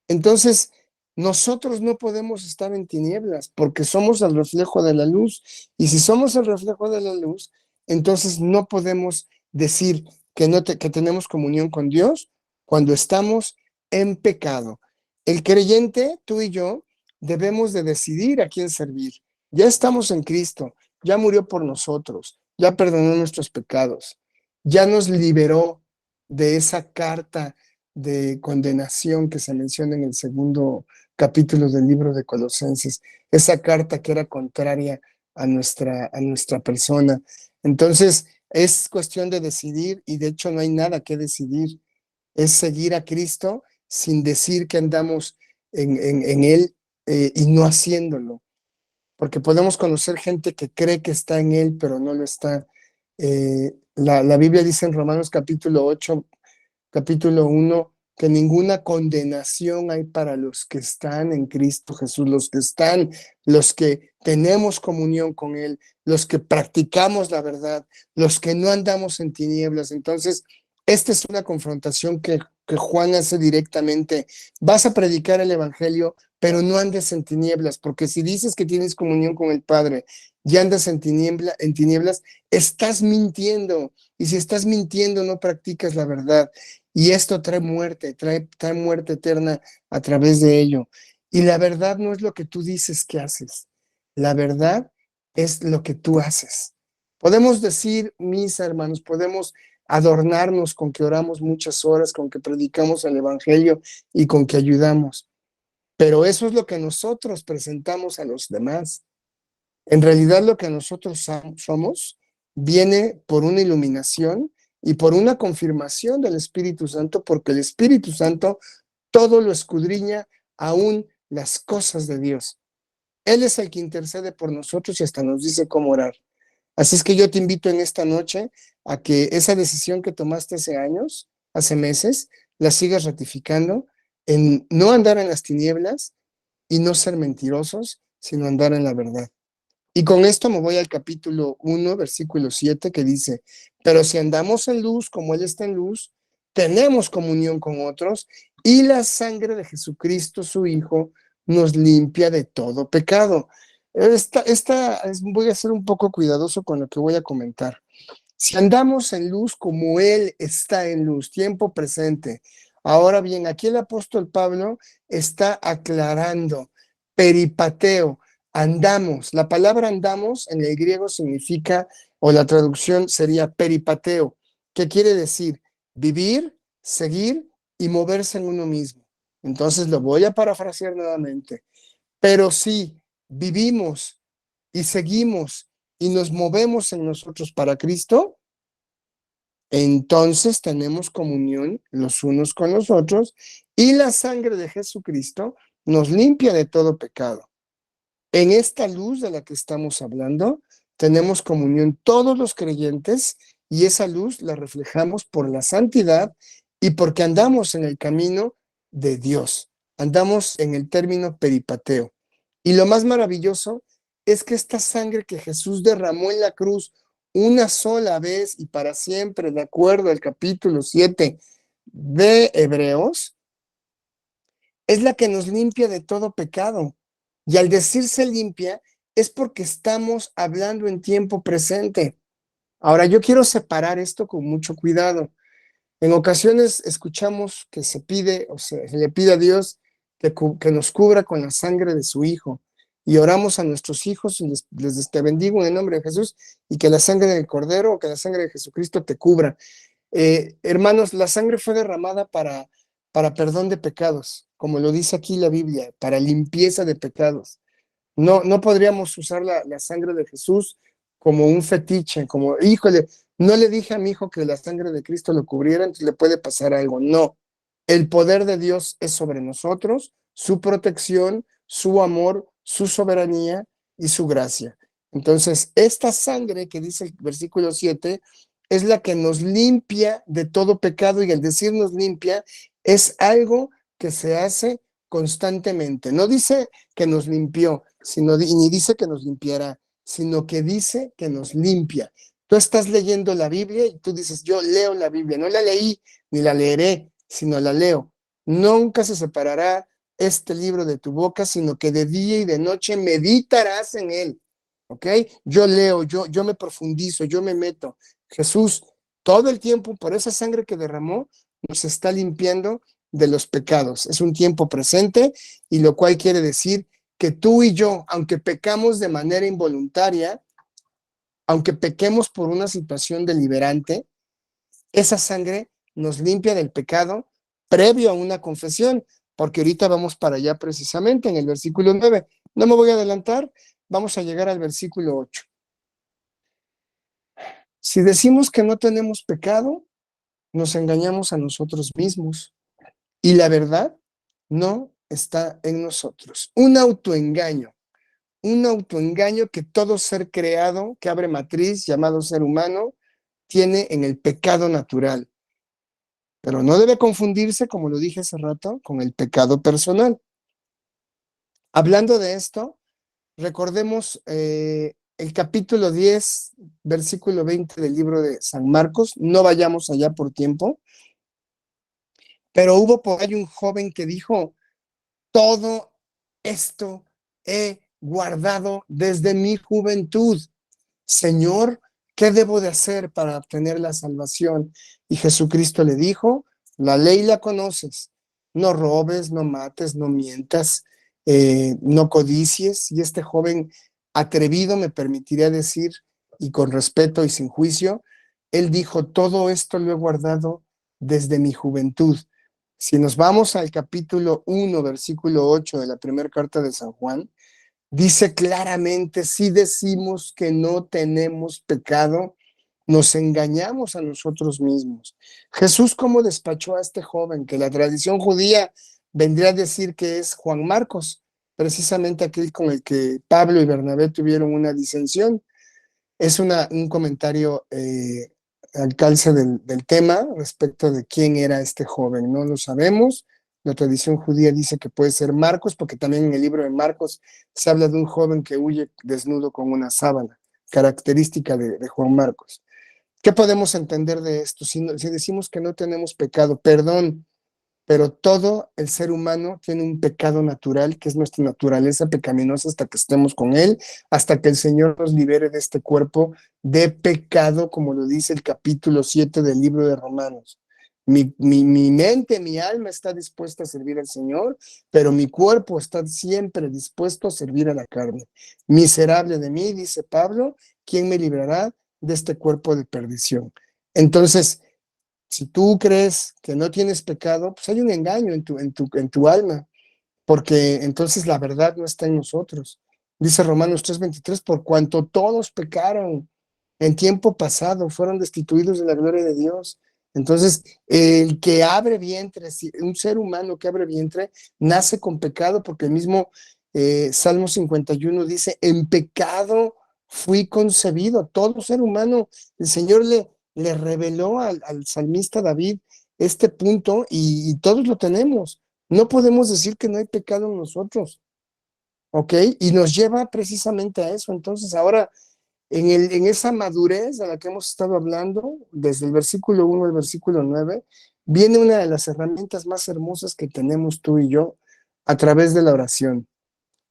Entonces, nosotros no podemos estar en tinieblas porque somos el reflejo de la luz. Y si somos el reflejo de la luz, entonces no podemos decir que tenemos comunión con Dios cuando estamos en pecado. El creyente, tú y yo, debemos de decidir a quién servir. Ya estamos en Cristo, ya murió por nosotros, ya perdonó nuestros pecados, ya nos liberó de esa carta de condenación que se menciona en el segundo capítulo del libro de Colosenses, esa carta que era contraria a nuestra persona. Entonces, es cuestión de decidir y de hecho no hay nada que decidir, es seguir a Cristo sin decir que andamos en Él y no haciéndolo, porque podemos conocer gente que cree que está en Él, pero no lo está. La Biblia dice en Romanos capítulo 8, capítulo 1, que ninguna condenación hay para los que están en Cristo Jesús, los que tenemos comunión con Él, los que practicamos la verdad, los que no andamos en tinieblas. Entonces, esta es una confrontación que Juan hace directamente. Vas a predicar el Evangelio, pero no andes en tinieblas, porque si dices que tienes comunión con el Padre y andas en tinieblas, estás mintiendo. Y si estás mintiendo, no practicas la verdad. Y esto trae muerte, trae muerte eterna a través de ello. Y la verdad no es lo que tú dices que haces. La verdad es lo que tú haces. Podemos decir misa, hermanos, podemos adornarnos con que oramos muchas horas, con que predicamos el Evangelio y con que ayudamos. Pero eso es lo que nosotros presentamos a los demás. En realidad lo que nosotros somos viene por una iluminación y por una confirmación del Espíritu Santo, porque el Espíritu Santo todo lo escudriña, aún las cosas de Dios. Él es el que intercede por nosotros y hasta nos dice cómo orar. Así es que yo te invito en esta noche a que esa decisión que tomaste hace años, hace meses, la sigas ratificando en no andar en las tinieblas y no ser mentirosos, sino andar en la verdad. Y con esto me voy al capítulo 1, versículo 7, que dice, pero si andamos en luz como Él está en luz, tenemos comunión con otros y la sangre de Jesucristo, su Hijo, nos limpia de todo pecado. Voy a ser un poco cuidadoso con lo que voy a comentar. Si andamos en luz como Él está en luz, tiempo presente. Ahora bien, aquí el apóstol Pablo está aclarando, peripateo, andamos. La palabra andamos en el griego significa, o la traducción sería peripateo, que quiere decir vivir, seguir y moverse en uno mismo. Entonces lo voy a parafrasear nuevamente. Pero si vivimos y seguimos y nos movemos en nosotros para Cristo, entonces tenemos comunión los unos con los otros y la sangre de Jesucristo nos limpia de todo pecado. En esta luz de la que estamos hablando, tenemos comunión todos los creyentes y esa luz la reflejamos por la santidad y porque andamos en el camino de Dios. Andamos en el término peripateo. Y lo más maravilloso es que esta sangre que Jesús derramó en la cruz una sola vez y para siempre, de acuerdo al capítulo 7 de Hebreos, es la que nos limpia de todo pecado. Y al decirse limpia, es porque estamos hablando en tiempo presente. Ahora, yo quiero separar esto con mucho cuidado. En ocasiones escuchamos que se pide, o se le pide a Dios que nos cubra con la sangre de su Hijo. Y oramos a nuestros hijos y te bendigo en el nombre de Jesús y que la sangre del Cordero o que la sangre de Jesucristo te cubra. Hermanos, la sangre fue derramada para perdón de pecados, como lo dice aquí la Biblia, para limpieza de pecados. No podríamos usar la sangre de Jesús como un fetiche, como, híjole, no le dije a mi hijo que la sangre de Cristo lo cubriera, entonces le puede pasar algo. No, el poder de Dios es sobre nosotros, su protección, su amor, su soberanía y su gracia. Entonces, esta sangre que dice el versículo 7 es la que nos limpia de todo pecado y al decirnos limpia es algo que se hace constantemente. No dice que nos limpió, ni dice que nos limpiará, sino que dice que nos limpia. Tú estás leyendo la Biblia y tú dices, yo leo la Biblia, no la leí ni la leeré, sino la leo. Nunca se separará este libro de tu boca, sino que de día y de noche meditarás en él. ¿Ok? Yo leo, yo me profundizo, yo me meto. Jesús, todo el tiempo, por esa sangre que derramó, nos está limpiando de los pecados. Es un tiempo presente y lo cual quiere decir que tú y yo, aunque pecamos de manera involuntaria, aunque pequemos por una situación deliberante, esa sangre nos limpia del pecado previo a una confesión, porque ahorita vamos para allá precisamente en el versículo 9. No me voy a adelantar, vamos a llegar al versículo 8. Si decimos que no tenemos pecado, nos engañamos a nosotros mismos y la verdad no está en nosotros. Un autoengaño que todo ser creado, que abre matriz, llamado ser humano, tiene en el pecado natural. Pero no debe confundirse, como lo dije hace rato, con el pecado personal. Hablando de esto, recordemos el capítulo 10, versículo 20 del libro de San Marcos. No vayamos allá por tiempo. Pero hubo por ahí un joven que dijo, todo esto he guardado desde mi juventud. Señor, ¿qué debo de hacer para obtener la salvación? Y Jesucristo le dijo, la ley la conoces, no robes, no mates, no mientas, no codicies. Y este joven atrevido me permitiría decir, y con respeto y sin juicio, él dijo, todo esto lo he guardado desde mi juventud. Si nos vamos al capítulo 1, versículo 8 de la primera carta de San Juan, dice claramente, si decimos que no tenemos pecado, nos engañamos a nosotros mismos. Jesús, ¿cómo despachó a este joven? Que la tradición judía vendría a decir que es Juan Marcos, precisamente aquel con el que Pablo y Bernabé tuvieron una disensión. Es un comentario al calce del tema respecto de quién era este joven. No lo sabemos. La tradición judía dice que puede ser Marcos, porque también en el libro de Marcos se habla de un joven que huye desnudo con una sábana, característica de Juan Marcos. ¿Qué podemos entender de esto? Si decimos que no tenemos pecado, perdón, pero todo el ser humano tiene un pecado natural, que es nuestra naturaleza pecaminosa hasta que estemos con Él, hasta que el Señor nos libere de este cuerpo de pecado, como lo dice el capítulo 7 del libro de Romanos. Mi mente, mi alma está dispuesta a servir al Señor, pero mi cuerpo está siempre dispuesto a servir a la carne. Miserable de mí, dice Pablo, ¿quién me librará de este cuerpo de perdición? Entonces, si tú crees que no tienes pecado, pues hay un engaño en tu alma, porque entonces la verdad no está en nosotros. Dice Romanos 3:23, por cuanto todos pecaron en tiempo pasado, fueron destituidos de la gloria de Dios. Entonces, el que abre vientre, un ser humano que abre vientre, nace con pecado, porque el mismo Salmo 51 dice, en pecado fui concebido. Todo ser humano, el Señor le reveló al salmista David este punto y todos lo tenemos. No podemos decir que no hay pecado en nosotros, ¿ok? Y nos lleva precisamente a eso. Entonces, ahora, en esa madurez de la que hemos estado hablando, desde el versículo 1 al versículo 9, viene una de las herramientas más hermosas que tenemos tú y yo a través de la oración.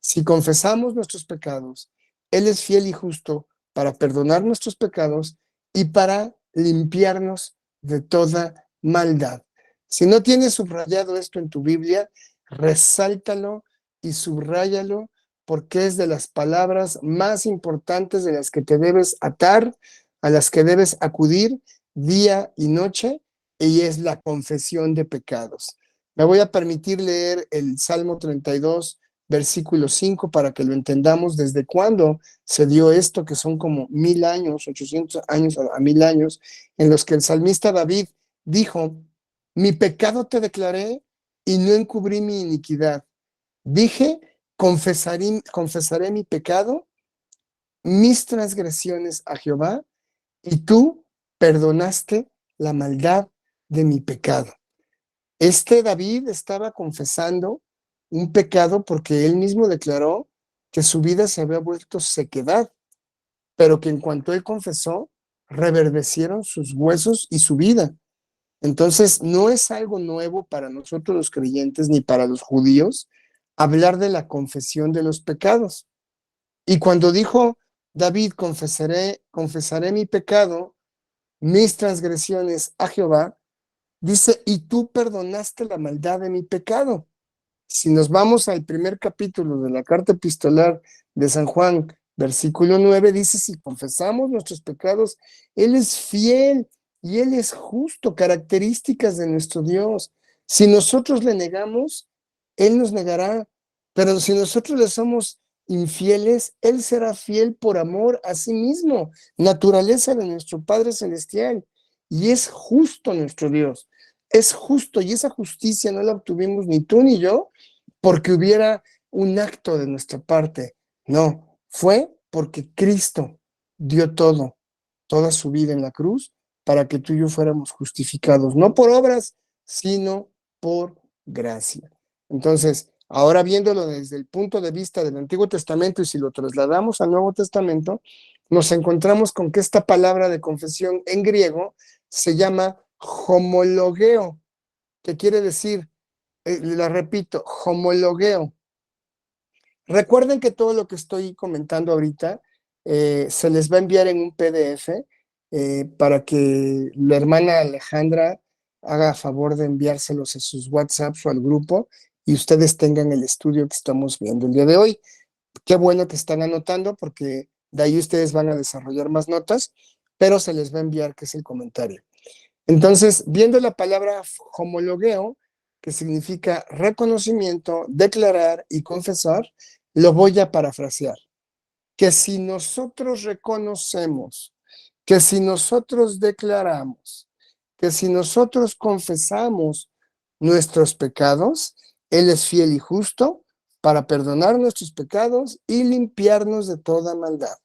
Si confesamos nuestros pecados, Él es fiel y justo para perdonar nuestros pecados y para limpiarnos de toda maldad. Si no tienes subrayado esto en tu Biblia, resáltalo y subráyalo, porque es de las palabras más importantes de las que te debes atar, a las que debes acudir día y noche, y es la confesión de pecados. Me voy a permitir leer el Salmo 32, versículo 5, para que lo entendamos desde cuándo se dio esto, que son como 1000 años, 800 años a 1000 años, en los que el salmista David dijo, mi pecado te declaré y no encubrí mi iniquidad. Dije, confesaré mi pecado, mis transgresiones a Jehová, y tú perdonaste la maldad de mi pecado. Este David estaba confesando un pecado porque él mismo declaró que su vida se había vuelto sequedad, pero que en cuanto él confesó, reverdecieron sus huesos y su vida. Entonces, no es algo nuevo para nosotros los creyentes ni para los judíos hablar de la confesión de los pecados. Y cuando dijo David, confesaré mi pecado, mis transgresiones a Jehová, dice, y tú perdonaste la maldad de mi pecado. Si nos vamos al primer capítulo de la carta epistolar de San Juan, versículo 9, dice, si confesamos nuestros pecados, Él es fiel y Él es justo, características de nuestro Dios. Si nosotros le negamos, Él nos negará, pero si nosotros le somos infieles, Él será fiel por amor a sí mismo, naturaleza de nuestro Padre Celestial, y es justo nuestro Dios. Es justo, y esa justicia no la obtuvimos ni tú ni yo porque hubiera un acto de nuestra parte. No, fue porque Cristo dio todo, toda su vida en la cruz para que tú y yo fuéramos justificados, no por obras, sino por gracia. Entonces, ahora viéndolo desde el punto de vista del Antiguo Testamento y si lo trasladamos al Nuevo Testamento, nos encontramos con que esta palabra de confesión en griego se llama homologeo, que quiere decir, la repito, homologeo. Recuerden que todo lo que estoy comentando ahorita se les va a enviar en un PDF para que la hermana Alejandra haga favor de enviárselos a sus WhatsApps o al grupo y ustedes tengan el estudio que estamos viendo el día de hoy. Qué bueno que están anotando porque de ahí ustedes van a desarrollar más notas, pero se les va a enviar que es el comentario. Entonces, viendo la palabra homologueo, que significa reconocimiento, declarar y confesar, lo voy a parafrasear. Que si nosotros reconocemos, que si nosotros declaramos, que si nosotros confesamos nuestros pecados, Él es fiel y justo para perdonar nuestros pecados y limpiarnos de toda maldad.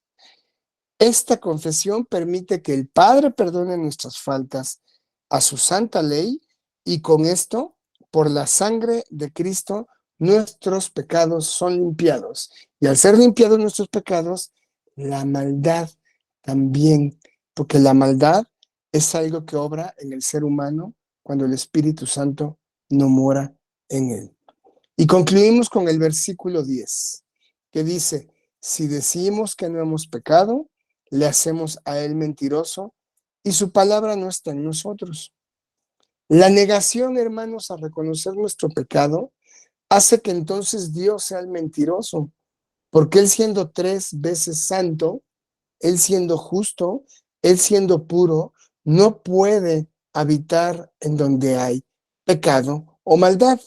Esta confesión permite que el Padre perdone nuestras faltas a su santa ley y con esto, por la sangre de Cristo, nuestros pecados son limpiados. Y al ser limpiados nuestros pecados, la maldad también, porque la maldad es algo que obra en el ser humano cuando el Espíritu Santo no mora en él. Y concluimos con el versículo 10, que dice, si decimos que no hemos pecado, le hacemos a él mentiroso y su palabra no está en nosotros. La negación, hermanos, a reconocer nuestro pecado hace que entonces Dios sea el mentiroso, porque Él siendo 3 veces santo, Él siendo justo, Él siendo puro, no puede habitar en donde hay pecado o maldad.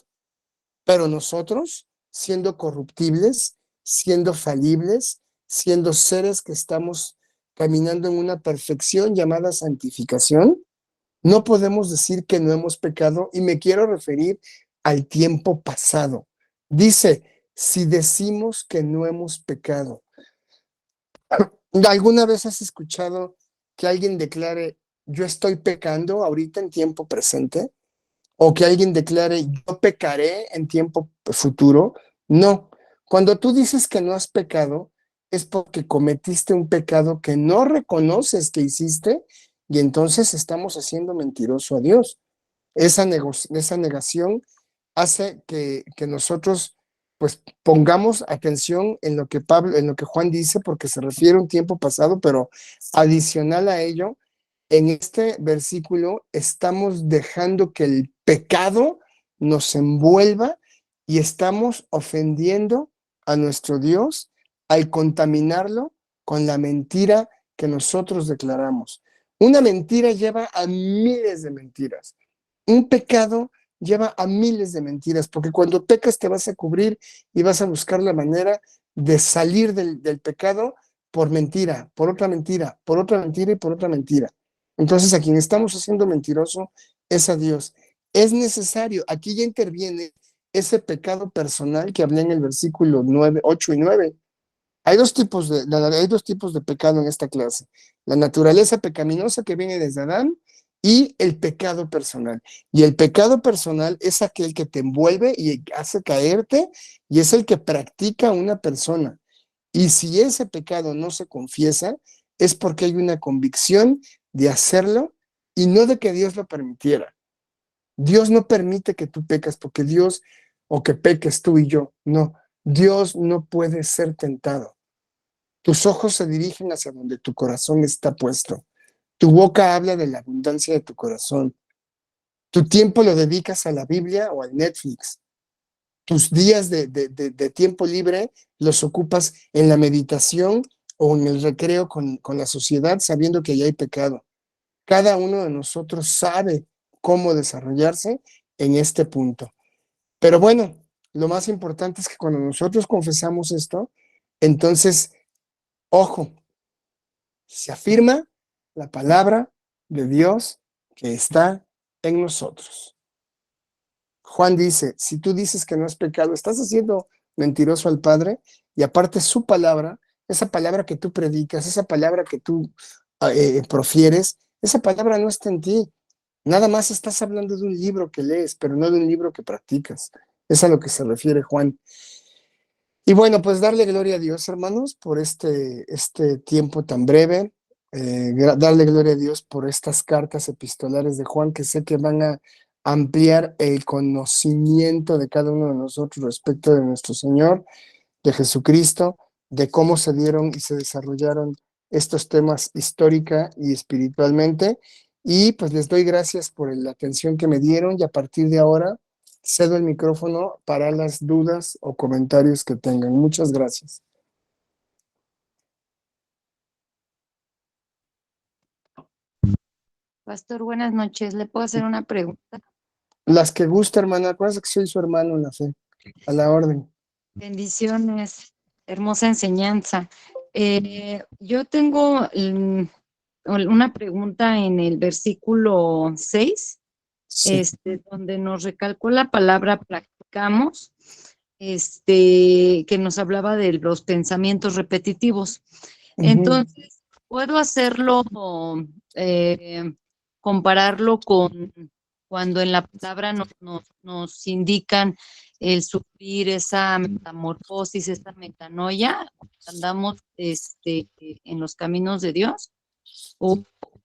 Pero nosotros, siendo corruptibles, siendo falibles, siendo seres que estamos caminando en una perfección llamada santificación, no podemos decir que no hemos pecado y me quiero referir al tiempo pasado. Dice, si decimos que no hemos pecado. ¿Alguna vez has escuchado que alguien declare, yo estoy pecando ahorita en tiempo presente? ¿O que alguien declare, yo pecaré en tiempo futuro? No. Cuando tú dices que no has pecado, es porque cometiste un pecado que no reconoces que hiciste y entonces estamos haciendo mentiroso a Dios. Esa negación hace que nosotros pues pongamos atención en lo que en lo que Juan dice, porque se refiere a un tiempo pasado, pero adicional a ello, en este versículo estamos dejando que el pecado nos envuelva y estamos ofendiendo a nuestro Dios al contaminarlo con la mentira que nosotros declaramos. Una mentira lleva a miles de mentiras. Un pecado lleva a miles de mentiras, porque cuando pecas te vas a cubrir y vas a buscar la manera de salir del pecado por mentira, por otra mentira, por otra mentira y por otra mentira. Entonces, a quien estamos haciendo mentiroso es a Dios. Es necesario, aquí ya interviene ese pecado personal que hablé en el versículo 9, 8 y 9. Hay dos tipos de pecado en esta clase. La naturaleza pecaminosa que viene desde Adán y el pecado personal. Y el pecado personal es aquel que te envuelve y hace caerte y es el que practica una persona. Y si ese pecado no se confiesa, es porque hay una convicción de hacerlo y no de que Dios lo permitiera. Dios no permite que tú pecas porque Dios, o que peques tú y yo, no. Dios no puede ser tentado. Tus ojos se dirigen hacia donde tu corazón está puesto. Tu boca habla de la abundancia de tu corazón. Tu tiempo lo dedicas a la Biblia o al Netflix. Tus días de tiempo libre los ocupas en la meditación o en el recreo con la sociedad, sabiendo que ya hay pecado. Cada uno de nosotros sabe cómo desarrollarse en este punto. Pero bueno, lo más importante es que cuando nosotros confesamos esto, entonces, ojo, se afirma la palabra de Dios que está en nosotros. Juan dice, si tú dices que no es pecado, estás haciendo mentiroso al Padre y aparte su palabra, esa palabra que tú predicas, esa palabra que tú profieres, esa palabra no está en ti. Nada más estás hablando de un libro que lees, pero no de un libro que practicas. Es a lo que se refiere Juan. Y bueno, pues darle gloria a Dios, hermanos, por este tiempo tan breve. Darle gloria a Dios por estas cartas epistolares de Juan, que sé que van a ampliar el conocimiento de cada uno de nosotros respecto de nuestro Señor, de Jesucristo, de cómo se dieron y se desarrollaron estos temas histórica y espiritualmente. Y pues les doy gracias por la atención que me dieron y a partir de ahora cedo el micrófono para las dudas o comentarios que tengan. Muchas gracias. Pastor, buenas noches. ¿Le puedo hacer una pregunta? Las que gusta, hermana. Acuérdense que soy su hermano en la fe. A la orden. Bendiciones, hermosa enseñanza. Yo tengo una pregunta en el versículo 6, Sí. donde nos recalcó la palabra practicamos, que nos hablaba de los pensamientos repetitivos. Entonces, ¿puedo hacerlo, compararlo con cuando en la palabra nos indican el sufrir esa metamorfosis, esa metanoia, andamos en los caminos de Dios?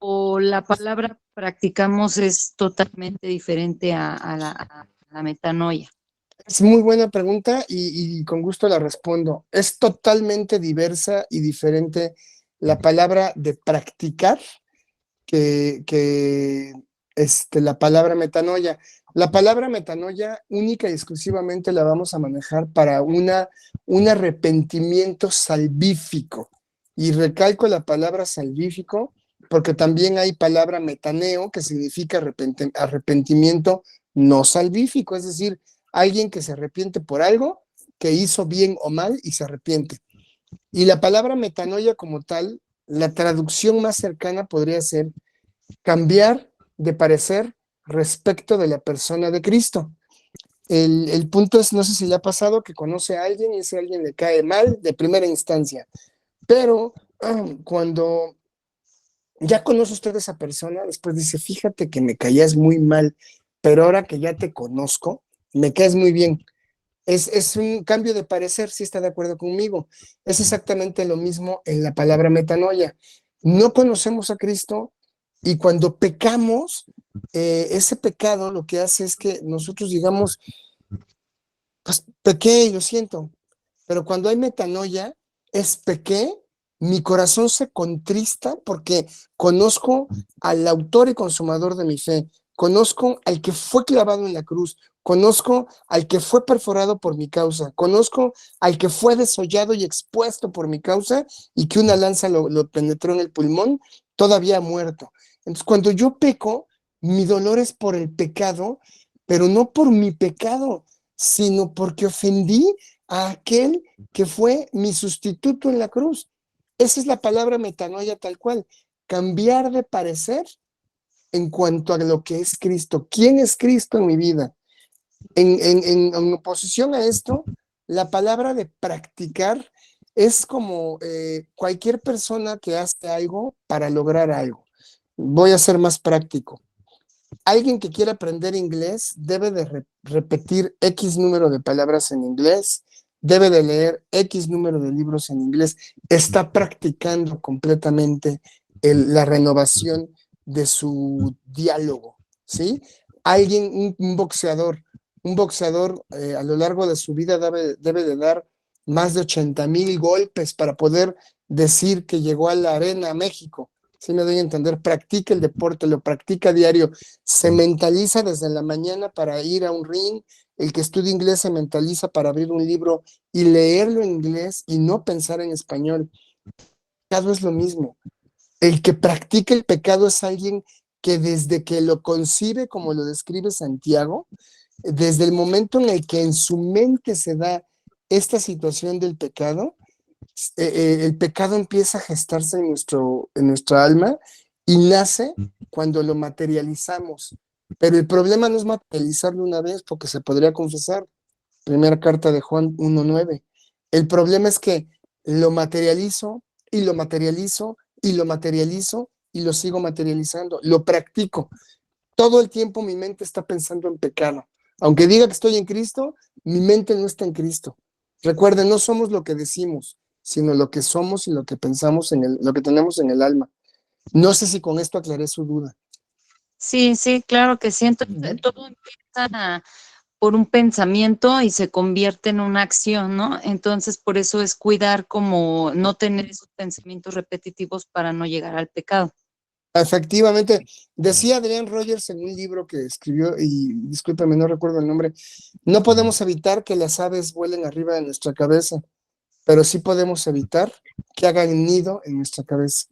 ¿O la palabra practicamos es totalmente diferente a la metanoia? Es muy buena pregunta y con gusto la respondo. Es totalmente diversa y diferente la palabra de practicar que la palabra metanoia. La palabra metanoia única y exclusivamente la vamos a manejar para un arrepentimiento salvífico. Y recalco la palabra salvífico porque también hay palabra metaneo que significa arrepentimiento no salvífico, es decir, alguien que se arrepiente por algo que hizo bien o mal y se arrepiente. Y la palabra metanoia como tal, la traducción más cercana podría ser cambiar de parecer respecto de la persona de Cristo. El punto es, no sé si le ha pasado que conoce a alguien y ese alguien le cae mal de primera instancia, pero cuando ya conoce usted a esa persona, después dice, fíjate que me caías muy mal, pero ahora que ya te conozco, me caes muy bien. Es un cambio de parecer, si está de acuerdo conmigo. Es exactamente lo mismo en la palabra metanoia. No conocemos a Cristo y cuando pecamos, ese pecado lo que hace es que nosotros digamos, pues pequé y lo siento, pero cuando hay metanoia, es pequé, mi corazón se contrista porque conozco al autor y consumador de mi fe, conozco al que fue clavado en la cruz, conozco al que fue perforado por mi causa, conozco al que fue desollado y expuesto por mi causa y que una lanza lo penetró en el pulmón, todavía muerto. Entonces, cuando yo peco, mi dolor es por el pecado, pero no por mi pecado, sino porque ofendí a aquel que fue mi sustituto en la cruz. Esa es la palabra metanoia tal cual, cambiar de parecer en cuanto a lo que es Cristo. ¿Quién es Cristo en mi vida? En oposición a esto, la palabra de practicar es como cualquier persona que hace algo para lograr algo. Voy a ser más práctico. Alguien que quiera aprender inglés debe de repetir X número de palabras en inglés, debe de leer X número de libros en inglés, está practicando completamente la renovación de su diálogo, ¿sí? Alguien, un boxeador a lo largo de su vida debe de dar más de 80,000 golpes para poder decir que llegó a la arena a México. Sí me doy a entender, practica el deporte, lo practica a diario, se mentaliza desde la mañana para ir a un ring, el que estudia inglés se mentaliza para abrir un libro y leerlo en inglés y no pensar en español. El pecado es lo mismo. El que practica el pecado es alguien que desde que lo concibe, como lo describe Santiago, desde el momento en el que en su mente se da esta situación del pecado, el pecado empieza a gestarse en nuestra alma y nace cuando lo materializamos. Pero el problema no es materializarlo una vez porque se podría confesar. Primera carta de Juan 1:9. El problema es que lo materializo y lo materializo y lo materializo y lo sigo materializando. Lo practico. Todo el tiempo mi mente está pensando en pecado. Aunque diga que estoy en Cristo, mi mente no está en Cristo. Recuerden, no somos lo que decimos, sino lo que somos y lo que pensamos lo que tenemos en el alma. No sé si con esto aclaré su duda. Sí, sí, claro que sí. Entonces, todo empieza por un pensamiento y se convierte en una acción, ¿no? Entonces, por eso es cuidar como no tener esos pensamientos repetitivos para no llegar al pecado. Efectivamente, decía Adrián Rogers en un libro que escribió, y discúlpeme, no recuerdo el nombre, no podemos evitar que las aves vuelen arriba de nuestra cabeza, pero sí podemos evitar que hagan nido en nuestra cabeza.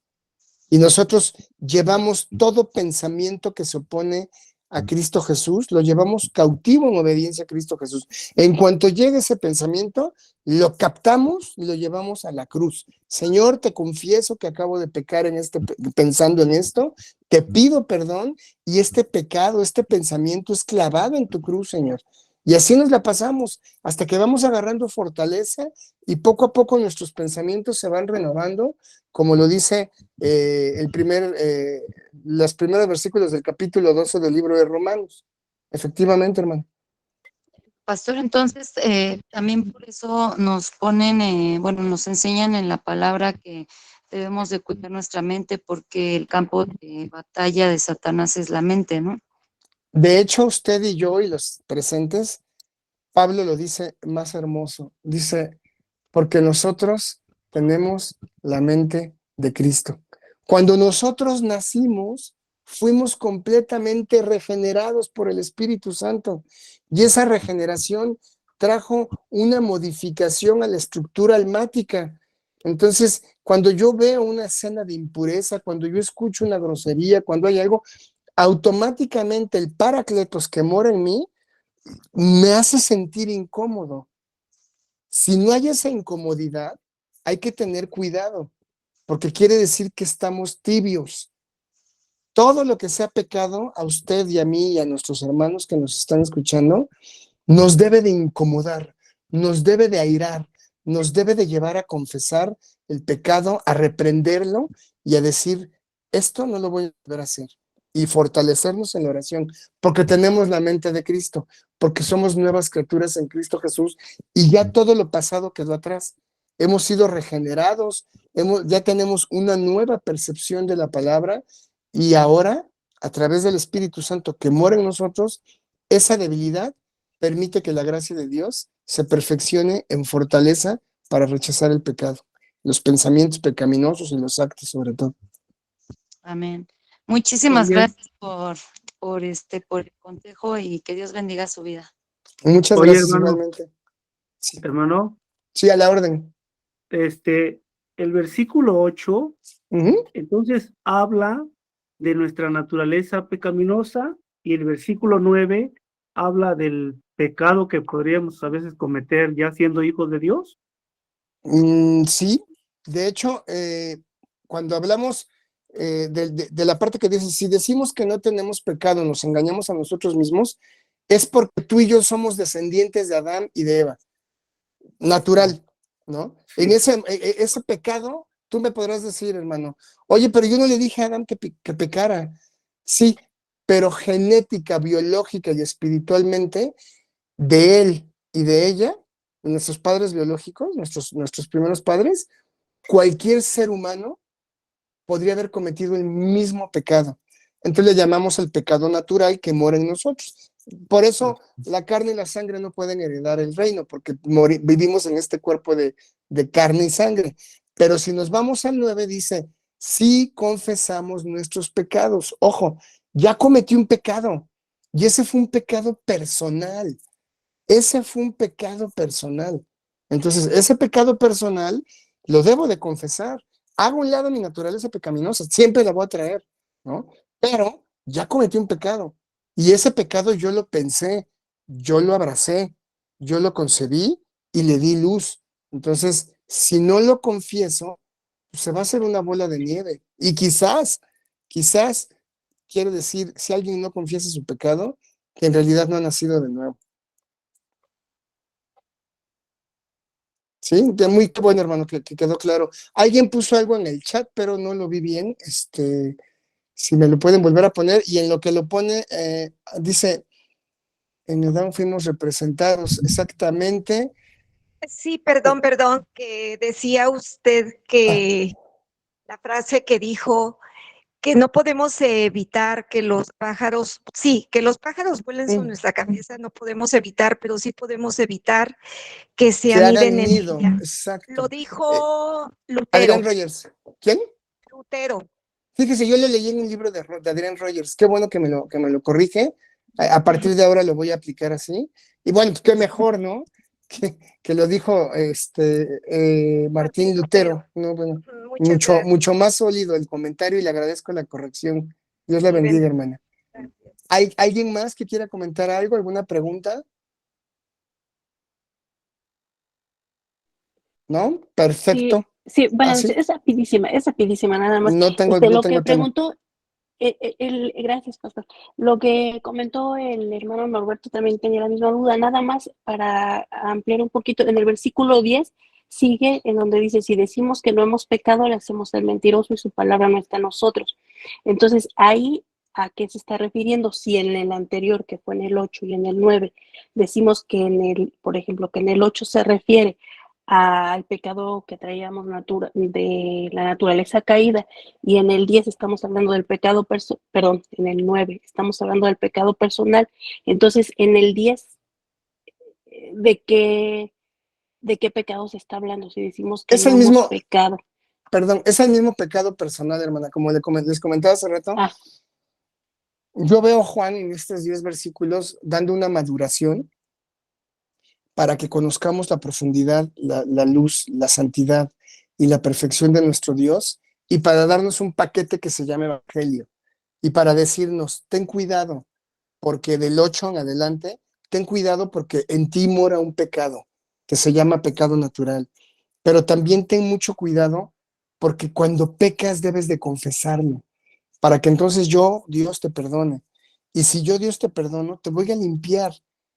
Y nosotros llevamos todo pensamiento que se opone a Cristo Jesús, lo llevamos cautivo en obediencia a Cristo Jesús. En cuanto llegue ese pensamiento, lo captamos y lo llevamos a la cruz. Señor, te confieso que acabo de pecar pensando en esto, te pido perdón y este pecado, este pensamiento es clavado en tu cruz, Señor. Y así nos la pasamos hasta que vamos agarrando fortaleza y poco a poco nuestros pensamientos se van renovando, como lo dice los primeros versículos del capítulo 12 del libro de Romanos. Efectivamente, hermano. Pastor, entonces también por eso nos ponen, bueno, nos enseñan en la palabra que debemos de cuidar nuestra mente porque el campo de batalla de Satanás es la mente, ¿no? De hecho, usted y yo y los presentes, Pablo lo dice más hermoso. Dice, porque nosotros tenemos la mente de Cristo. Cuando nosotros nacimos, fuimos completamente regenerados por el Espíritu Santo y esa regeneración trajo una modificación a la estructura almática. Entonces, cuando yo veo una escena de impureza, cuando yo escucho una grosería, cuando hay algo, automáticamente el Paracletos que mora en mí me hace sentir incómodo. Si no hay esa incomodidad, hay que tener cuidado, porque quiere decir que estamos tibios. Todo lo que sea pecado a usted y a mí y a nuestros hermanos que nos están escuchando, nos debe de incomodar, nos debe de airar, nos debe de llevar a confesar el pecado, a reprenderlo y a decir, esto no lo voy a volver a hacer. Y fortalecernos en la oración, porque tenemos la mente de Cristo, porque somos nuevas criaturas en Cristo Jesús y ya todo lo pasado quedó atrás. Hemos sido regenerados, ya tenemos una nueva percepción de la palabra y ahora, a través del Espíritu Santo que mora en nosotros, esa debilidad permite que la gracia de Dios se perfeccione en fortaleza para rechazar el pecado, los pensamientos pecaminosos y los actos sobre todo. Amén. Muchísimas Oye, gracias por el consejo y que Dios bendiga su vida. Muchas oye, gracias hermano, igualmente. Sí, hermano, sí, a la orden. el versículo 8, Ujú. entonces habla de nuestra naturaleza pecaminosa y el versículo 9 habla del pecado que podríamos a veces cometer ya siendo hijos de Dios. Sí, de hecho, cuando hablamos de la parte que dice, si decimos que no tenemos pecado, nos engañamos a nosotros mismos, es porque tú y yo somos descendientes de Adán y de Eva, natural, ¿no? Sí. En ese pecado, tú me podrás decir, hermano, oye, pero yo no le dije a Adán que pecara. Sí, pero genética, biológica y espiritualmente, de él y de ella, nuestros padres biológicos, nuestros primeros padres, cualquier ser humano podría haber cometido el mismo pecado. Entonces le llamamos el pecado natural que mora en nosotros. Por eso la carne y la sangre no pueden heredar el reino, porque vivimos en este cuerpo de carne y sangre. Pero si nos vamos al 9, dice, si confesamos nuestros pecados. Ojo, ya cometí un pecado, y ese fue un pecado personal. Ese fue un pecado personal. Entonces, ese pecado personal lo debo de confesar. Hago un lado mi naturaleza pecaminosa, siempre la voy a traer, ¿no? Pero ya cometí un pecado. Y ese pecado yo lo pensé, yo lo abracé, yo lo concebí y le di luz. Entonces, si no lo confieso, pues se va a hacer una bola de nieve. Y quizás, quiere decir, si alguien no confiesa su pecado, que en realidad no ha nacido de nuevo. Sí, muy bueno, hermano, que quedó claro. Alguien puso algo en el chat, pero no lo vi bien. Si me lo pueden volver a poner, y en lo que lo pone, dice, en Adán fuimos representados exactamente. Sí, perdón, que decía usted que la frase que dijo que no podemos evitar que los pájaros, sí, que los pájaros vuelen sobre nuestra cabeza, no podemos evitar, pero sí podemos evitar que se Que hagan aniden en nido, ella. exacto. Lo dijo Adrián Lutero. Rogers. ¿Quién? Lutero. Fíjese, yo lo leí en un libro de Adrián Rogers. Qué bueno que me lo corrige. A partir de ahora lo voy a aplicar así. Y bueno, pues qué mejor, ¿no? Que lo dijo Martín Lutero, ¿no? Bueno, Muchas gracias. mucho más sólido el comentario y le agradezco la corrección. Dios la bendiga, hermana. ¿Hay alguien más que quiera comentar algo, alguna pregunta? ¿No? Perfecto. Sí, bueno, ¿Ah, sí? es rapidísima, nada más. No tengo Lo que tema. preguntó, gracias, pastor. Lo que comentó el hermano Norberto también tenía la misma duda, nada más para ampliar un poquito. En el versículo 10 sigue en donde dice, si decimos que no hemos pecado, le hacemos el mentiroso y su palabra no está en nosotros. Entonces, ahí, ¿a qué se está refiriendo? Si en el anterior, que fue en el 8 y en el 9, decimos que por ejemplo, que en el 8 se refiere al pecado que traíamos de la naturaleza caída, y en el 10 estamos hablando del pecado, perdón, en el 9 estamos hablando del pecado personal. Entonces, en el 10, ¿de qué pecado se está hablando? Si decimos que Es el no hemos mismo, pecado. perdón, es el mismo pecado personal, hermana, como les comentaba hace rato. Ah, Yo veo a Juan en estos 10 versículos dando una maduración para que conozcamos la profundidad, la luz, la santidad y la perfección de nuestro Dios, y para darnos un paquete que se llama Evangelio, y para decirnos, ten cuidado, porque del 8 en adelante, ten cuidado porque en ti mora un pecado que se llama pecado natural, pero también ten mucho cuidado porque cuando pecas debes de confesarlo, para que entonces yo, Dios, te perdone. Y si yo, Dios, te perdono, te voy a limpiar,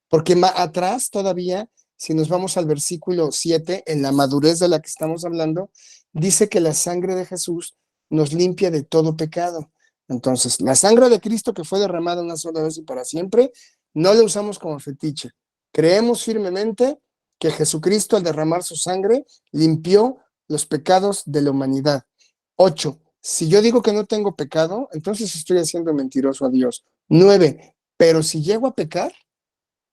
porque atrás todavía, si nos vamos al versículo 7, en la madurez de la que estamos hablando, dice que la sangre de Jesús nos limpia de todo pecado. Entonces, la sangre de Cristo que fue derramada una sola vez y para siempre, no la usamos como fetiche. Creemos firmemente que Jesucristo, al derramar su sangre, limpió los pecados de la humanidad. 8. Si yo digo que no tengo pecado, entonces estoy haciendo mentiroso a Dios. 9. Pero si llego a pecar,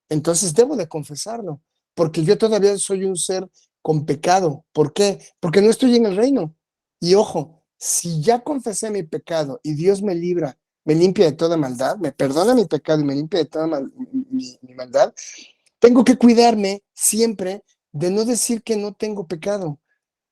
entonces debo de confesarlo, porque yo todavía soy un ser con pecado. ¿Por qué? Porque no estoy en el reino. Y ojo, si ya confesé mi pecado y Dios me libra, me limpia de toda maldad, me perdona mi pecado y me limpia de toda mi maldad, tengo que cuidarme siempre de no decir que no tengo pecado,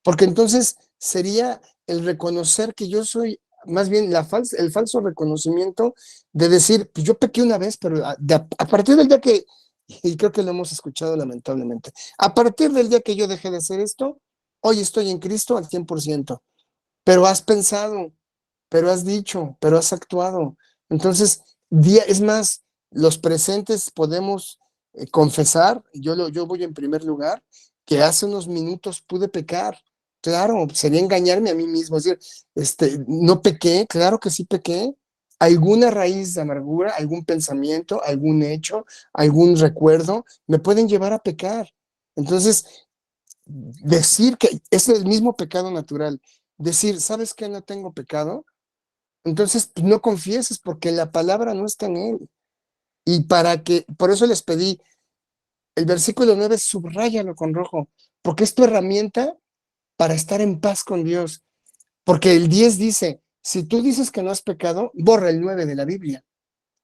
porque entonces sería el reconocer que yo soy, más bien el falso reconocimiento de decir, pues yo pequé una vez, pero a partir del día que, y creo que lo hemos escuchado lamentablemente, a partir del día que yo dejé de hacer esto, hoy estoy en Cristo al 100%, pero has pensado, pero has dicho, pero has actuado. Entonces, es más, los presentes podemos confesar, yo voy en primer lugar, que hace unos minutos pude pecar. Claro, sería engañarme a mí mismo, es decir, no pequé, claro que sí pequé. Alguna raíz de amargura, algún pensamiento, algún hecho, algún recuerdo, me pueden llevar a pecar. Entonces, decir que es el mismo pecado natural, decir, ¿sabes qué? No tengo pecado, entonces pues, no confieses porque la palabra no está en él. Y por eso les pedí, el versículo 9, subráyalo con rojo, porque es tu herramienta para estar en paz con Dios. Porque el 10 dice, si tú dices que no has pecado, borra el 9 de la Biblia,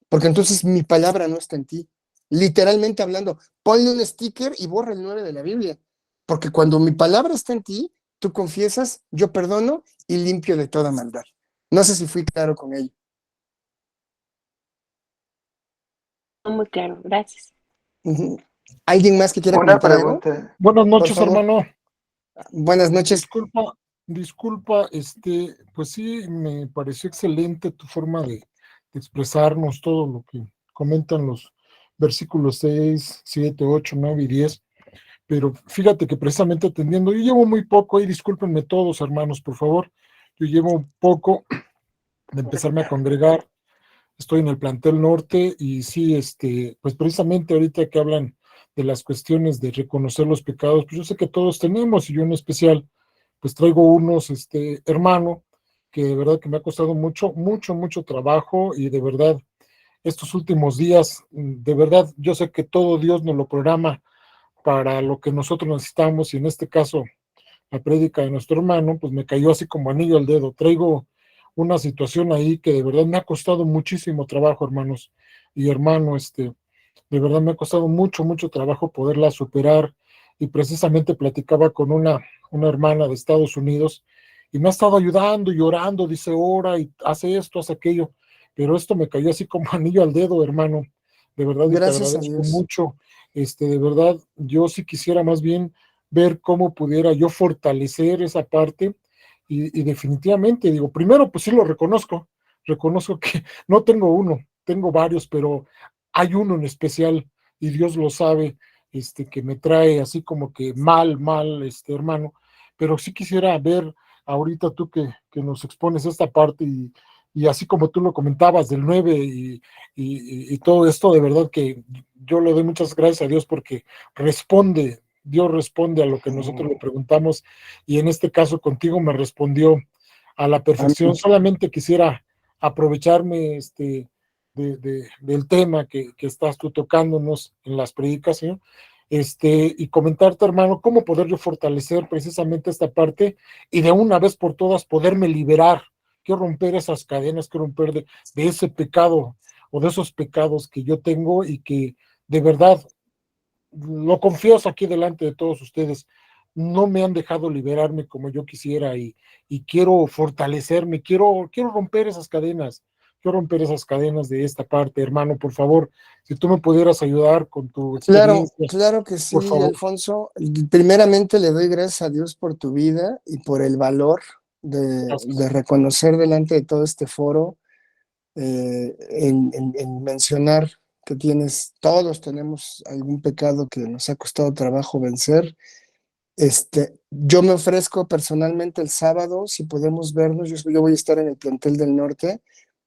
porque entonces mi palabra no está en ti. Literalmente hablando, ponle un sticker y borra el 9 de la Biblia, porque cuando mi palabra está en ti, tú confiesas, yo perdono y limpio de toda maldad. No sé si fui claro con ello. muy claro, gracias. ¿Alguien más que quiera Una comentar algo? pregunta. Buenas Por noches, favor. hermano. Buenas noches. Disculpa, pues sí, me pareció excelente tu forma de expresarnos todo lo que comentan los versículos 6, 7, 8, 9 y 10, pero fíjate que precisamente atendiendo, yo llevo muy poco, y discúlpenme todos, hermanos, por favor, yo llevo poco de empezarme a congregar, estoy en el plantel norte, y sí, pues precisamente ahorita que hablan de las cuestiones de reconocer los pecados, pues yo sé que todos tenemos, y yo en especial, pues traigo unos, hermano, que de verdad que me ha costado mucho, mucho, mucho trabajo, y de verdad, estos últimos días, de verdad, yo sé que todo Dios nos lo programa para lo que nosotros necesitamos, y en este caso, la prédica de nuestro hermano, pues me cayó así como anillo al dedo. Traigo una situación ahí que de verdad me ha costado muchísimo trabajo, hermanos y hermano, de verdad me ha costado mucho, mucho trabajo poderla superar, y precisamente platicaba con una hermana de Estados Unidos, y me ha estado ayudando y orando, dice, ora y hace esto, hace aquello, pero esto me cayó así como anillo al dedo, hermano, de verdad, y te Gracias a agradezco Dios. mucho, de verdad, yo sí quisiera más bien ver cómo pudiera yo fortalecer esa parte, y definitivamente, digo, primero, pues sí lo reconozco que no tengo uno, tengo varios, pero hay uno en especial, y Dios lo sabe, que me trae así como que mal, hermano, pero sí quisiera ver ahorita tú que nos expones esta parte, y así como tú lo comentabas del 9 y todo esto, de verdad que yo le doy muchas gracias a Dios porque responde Dios responde a lo que nosotros le preguntamos, y en este caso contigo me respondió a la perfección. Solamente quisiera aprovecharme del tema que estás tú tocándonos en las predicas, Señor, y comentarte, hermano, cómo poder yo fortalecer precisamente esta parte y de una vez por todas poderme liberar. Quiero romper esas cadenas, quiero romper de ese pecado o de esos pecados que yo tengo y que de verdad lo confieso aquí delante de todos ustedes, no me han dejado liberarme como yo quisiera y quiero fortalecerme, quiero romper esas cadenas de esta parte, hermano, por favor, si tú me pudieras ayudar con tu Claro, experiencia, claro que por sí, favor. Alfonso. Primeramente le doy gracias a Dios por tu vida y por el valor de reconocer delante de todo este foro, en mencionar que todos tenemos algún pecado que nos ha costado trabajo vencer. Yo me ofrezco personalmente el sábado, si podemos vernos, yo voy a estar en el plantel del norte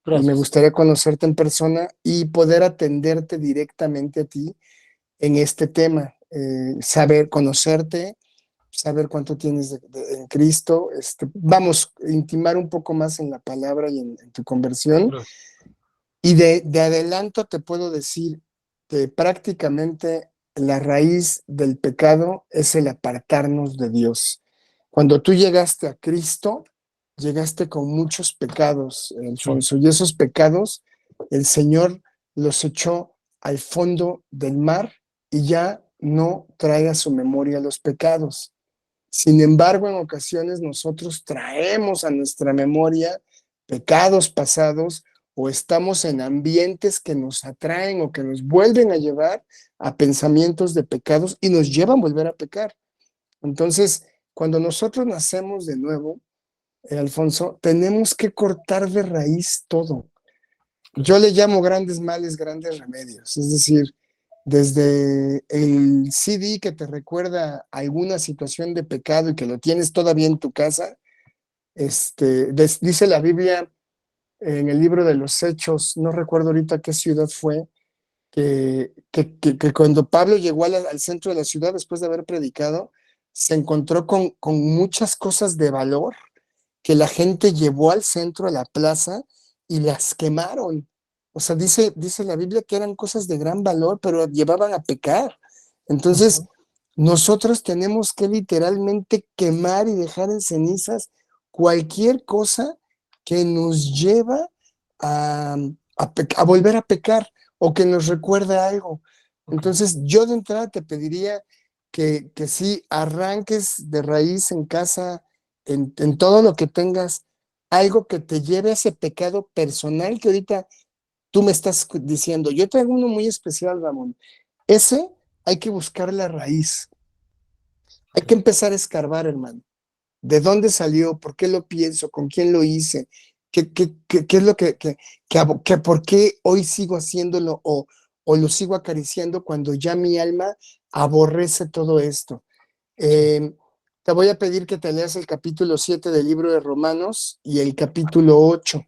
y me Gracias. gustaría conocerte en persona y poder atenderte directamente a ti en este tema, saber conocerte, saber cuánto tienes en Cristo, vamos, intimar un poco más en la palabra y en tu conversión. Gracias. Y de adelanto te puedo decir que prácticamente la raíz del pecado es el apartarnos de Dios. Cuando tú llegaste a Cristo, llegaste con muchos pecados, Alfonso, y esos pecados el Señor los echó al fondo del mar y ya no trae a su memoria los pecados. Sin embargo, en ocasiones nosotros traemos a nuestra memoria pecados pasados o estamos en ambientes que nos atraen o que nos vuelven a llevar a pensamientos de pecados y nos llevan a volver a pecar. Entonces, cuando nosotros nacemos de nuevo, Alfonso, tenemos que cortar de raíz todo. Yo le llamo grandes males, grandes remedios. Es decir, desde el CD que te recuerda alguna situación de pecado y que lo tienes todavía en tu casa, dice la Biblia en el libro de los Hechos, no recuerdo ahorita qué ciudad fue, que cuando Pablo llegó al centro de la ciudad después de haber predicado, se encontró con muchas cosas de valor que la gente llevó al centro, a la plaza, y las quemaron. O sea, dice la Biblia que eran cosas de gran valor, pero llevaban a pecar. Entonces, nosotros tenemos que literalmente quemar y dejar en cenizas cualquier cosa que nos lleva a volver a pecar o que nos recuerda algo. Entonces, yo de entrada te pediría que sí arranques de raíz en casa, en todo lo que tengas, algo que te lleve a ese pecado personal que ahorita tú me estás diciendo. Yo traigo uno muy especial, Ramón. Ese hay que buscar la raíz. Hay que empezar a escarbar, hermano. ¿De dónde salió? ¿Por qué lo pienso? ¿Con quién lo hice? ¿Qué es lo que por qué hoy sigo haciéndolo o lo sigo acariciando cuando ya mi alma aborrece todo esto? Te voy a pedir que te leas el capítulo 7 del libro de Romanos y el capítulo 8.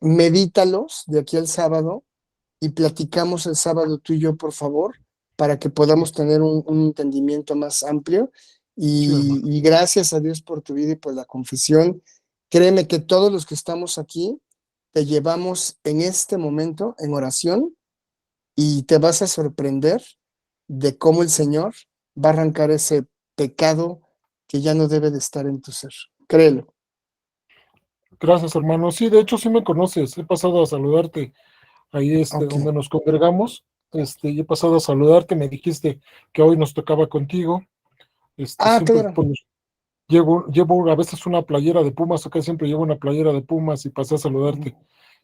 Medítalos de aquí al sábado y platicamos el sábado tú y yo, por favor, para que podamos tener un entendimiento más amplio. Y gracias a Dios por tu vida y por la confesión. Créeme que todos los que estamos aquí te llevamos en este momento en oración y te vas a sorprender de cómo el Señor va a arrancar ese pecado que ya no debe de estar en tu ser. Créelo. Gracias, hermano. Sí, de hecho sí me conoces. He pasado a saludarte ahí Ok. donde nos congregamos. Y he pasado a saludarte. Me dijiste que hoy nos tocaba contigo. Siempre Claro. pues, llevo a veces una playera de Pumas. Acá siempre llevo una playera de Pumas y pasé a saludarte.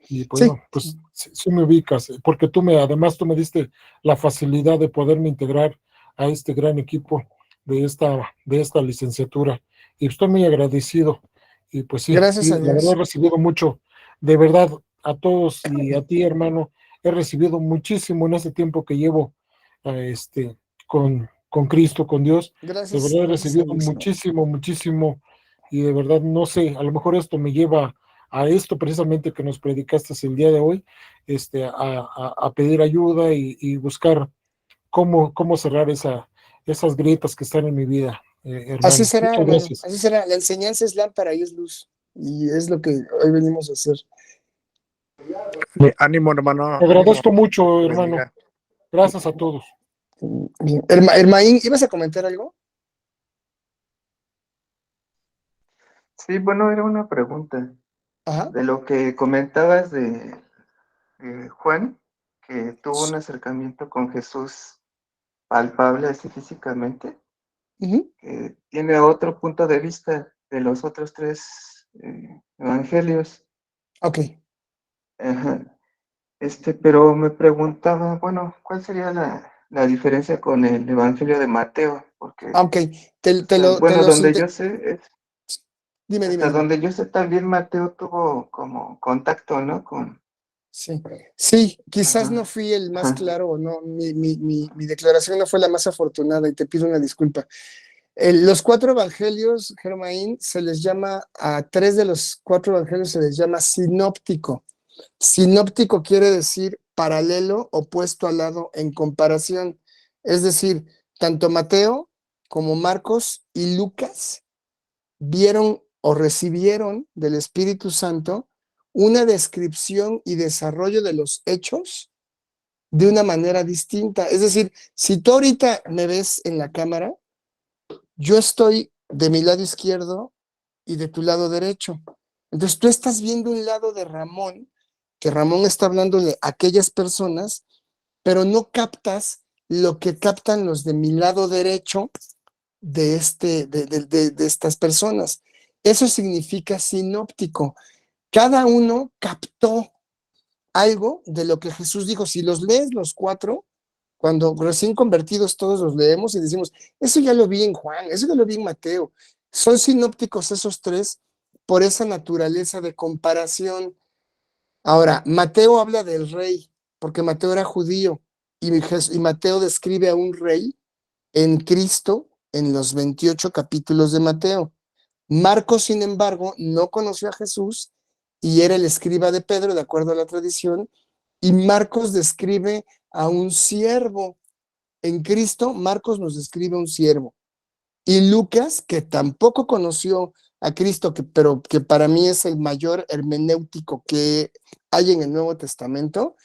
Y pues, Sí. no, pues sí me ubicas, porque además tú me diste la facilidad de poderme integrar a este gran equipo de esta licenciatura. Y estoy muy agradecido. Y pues sí, Gracias a la verdad he Dios. recibido mucho, de verdad, a todos y a ti, hermano, he recibido muchísimo en este tiempo que llevo con Cristo, con Dios. De verdad he Gracias a recibido Dios, hermano. muchísimo, y de verdad no sé, a lo mejor esto me lleva a esto precisamente que nos predicaste el día de hoy, a pedir ayuda y buscar cómo cerrar esas grietas que están en mi vida, hermano. Así será, Muchas hermano, gracias. así será. La enseñanza es lámpara y es luz. Y es lo que hoy venimos a hacer. Ánimo, hermano. Te agradezco mucho, Dios hermano. bendiga. Gracias a todos. Bien. Hermaín, ¿ibas a comentar algo? Sí, bueno, era una pregunta Ajá. de lo que comentabas de Juan, que tuvo un acercamiento con Jesús palpable así físicamente, Ujú. que tiene otro punto de vista de los otros tres evangelios. Ok. Ajá. Pero me preguntaba, bueno, ¿cuál sería la diferencia con el Evangelio de Mateo? Porque, Ok. Te, o te sea, lo, te bueno, los donde inte- yo sé, Dime, dime, hasta dime. donde yo sé también Mateo tuvo como contacto, ¿no? Sí. Sí, quizás no Ajá, fui el más ajá. claro, o no, mi declaración no fue la más afortunada y te pido una disculpa. Los cuatro evangelios, Germain, se les llama, a tres de los cuatro evangelios se les llama sinóptico. Sinóptico quiere decir paralelo, opuesto al lado, en comparación. Es decir, tanto Mateo como Marcos y Lucas vieron o recibieron del Espíritu Santo una descripción y desarrollo de los hechos de una manera distinta. Es decir, si tú ahorita me ves en la cámara, yo estoy de mi lado izquierdo y de tu lado derecho. Entonces tú estás viendo un lado de Ramón, que Ramón está hablándole a aquellas personas, pero no captas lo que captan los de mi lado derecho de estas personas. Eso significa sinóptico. Cada uno captó algo de lo que Jesús dijo. Si los lees los cuatro, cuando recién convertidos todos los leemos y decimos, eso ya lo vi en Juan, eso ya lo vi en Mateo. Son sinópticos esos tres por esa naturaleza de comparación. Ahora, Mateo habla del rey, porque Mateo era judío y Mateo describe a un rey en Cristo en los 28 capítulos de Mateo. Marcos, sin embargo, no conoció a Jesús y era el escriba de Pedro, de acuerdo a la tradición, y Marcos describe a un siervo. En Cristo, Marcos nos describe a un siervo. Y Lucas, que tampoco conoció a Cristo, pero que para mí es el mayor hermenéutico que hay en el Nuevo Testamento,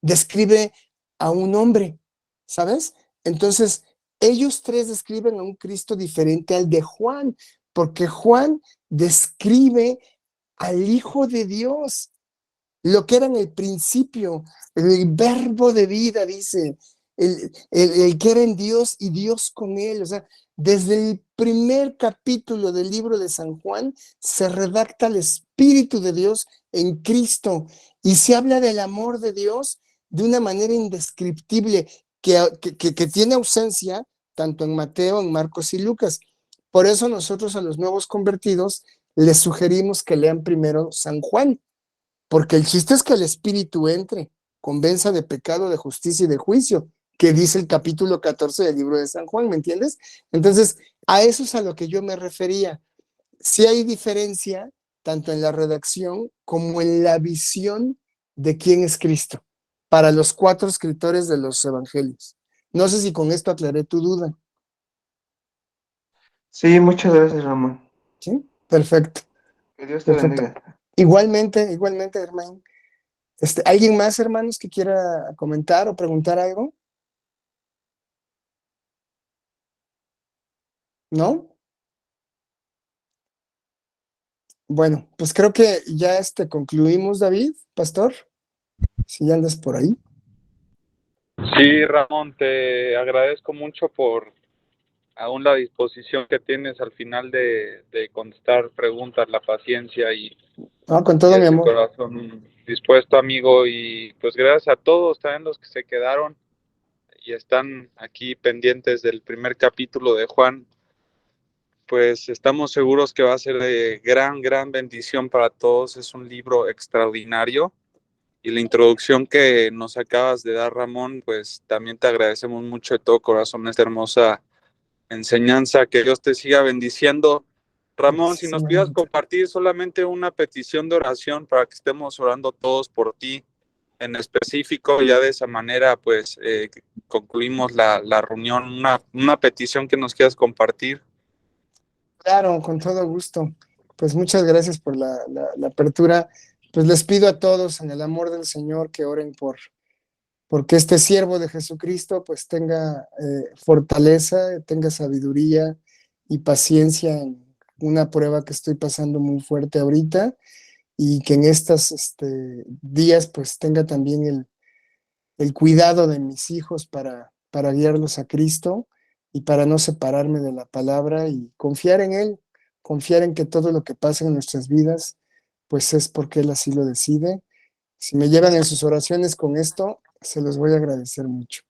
describe a un hombre, ¿sabes? Entonces, ellos tres describen a un Cristo diferente al de Juan, porque Juan describe al Hijo de Dios, lo que era en el principio, el verbo de vida, dice, el que era en Dios y Dios con él. O sea, desde el primer capítulo del libro de San Juan se redacta el Espíritu de Dios en Cristo y se habla del amor de Dios de una manera indescriptible que tiene ausencia tanto en Mateo, en Marcos y Lucas. Por eso nosotros a los nuevos convertidos les sugerimos que lean primero San Juan, porque el chiste es que el Espíritu entre, convenza de pecado, de justicia y de juicio, que dice el capítulo 14 del libro de San Juan, ¿me entiendes? Entonces, a eso es a lo que yo me refería. Sí hay diferencia tanto en la redacción como en la visión de quién es Cristo para los cuatro escritores de los evangelios. No sé si con esto aclaré tu duda. Sí, muchas gracias, Ramón. ¿Sí? Perfecto, Que Dios te perfecto. bendiga. Igualmente, Germán. ¿Alguien más, hermanos, que quiera comentar o preguntar algo? ¿No? Bueno, pues creo que ya concluimos, David, pastor, si ya andas por ahí. Sí, Ramón, te agradezco mucho por aún la disposición que tienes al final de contestar preguntas, la paciencia y Con todo mi ese amor. corazón dispuesto, amigo. Y pues gracias a todos también los que se quedaron y están aquí pendientes del primer capítulo de Juan. Pues estamos seguros que va a ser de gran bendición para todos. Es un libro extraordinario. Y la introducción que nos acabas de dar, Ramón, pues también te agradecemos mucho de todo corazón esta hermosa enseñanza. Que Dios te siga bendiciendo. Ramón, si nos pudieras compartir solamente una petición de oración para que estemos orando todos por ti en específico, ya de esa manera, pues concluimos la reunión. Una petición que nos quieras compartir. Claro, con todo gusto. Pues muchas gracias por la apertura. Pues les pido a todos en el amor del Señor que oren porque este siervo de Jesucristo pues tenga fortaleza, tenga sabiduría y paciencia en una prueba que estoy pasando muy fuerte ahorita, y que en estos días pues tenga también el cuidado de mis hijos para guiarlos a Cristo y para no separarme de la palabra y confiar en Él, confiar en que todo lo que pasa en nuestras vidas pues es porque Él así lo decide. Si me llevan en sus oraciones con esto, se los voy a agradecer mucho.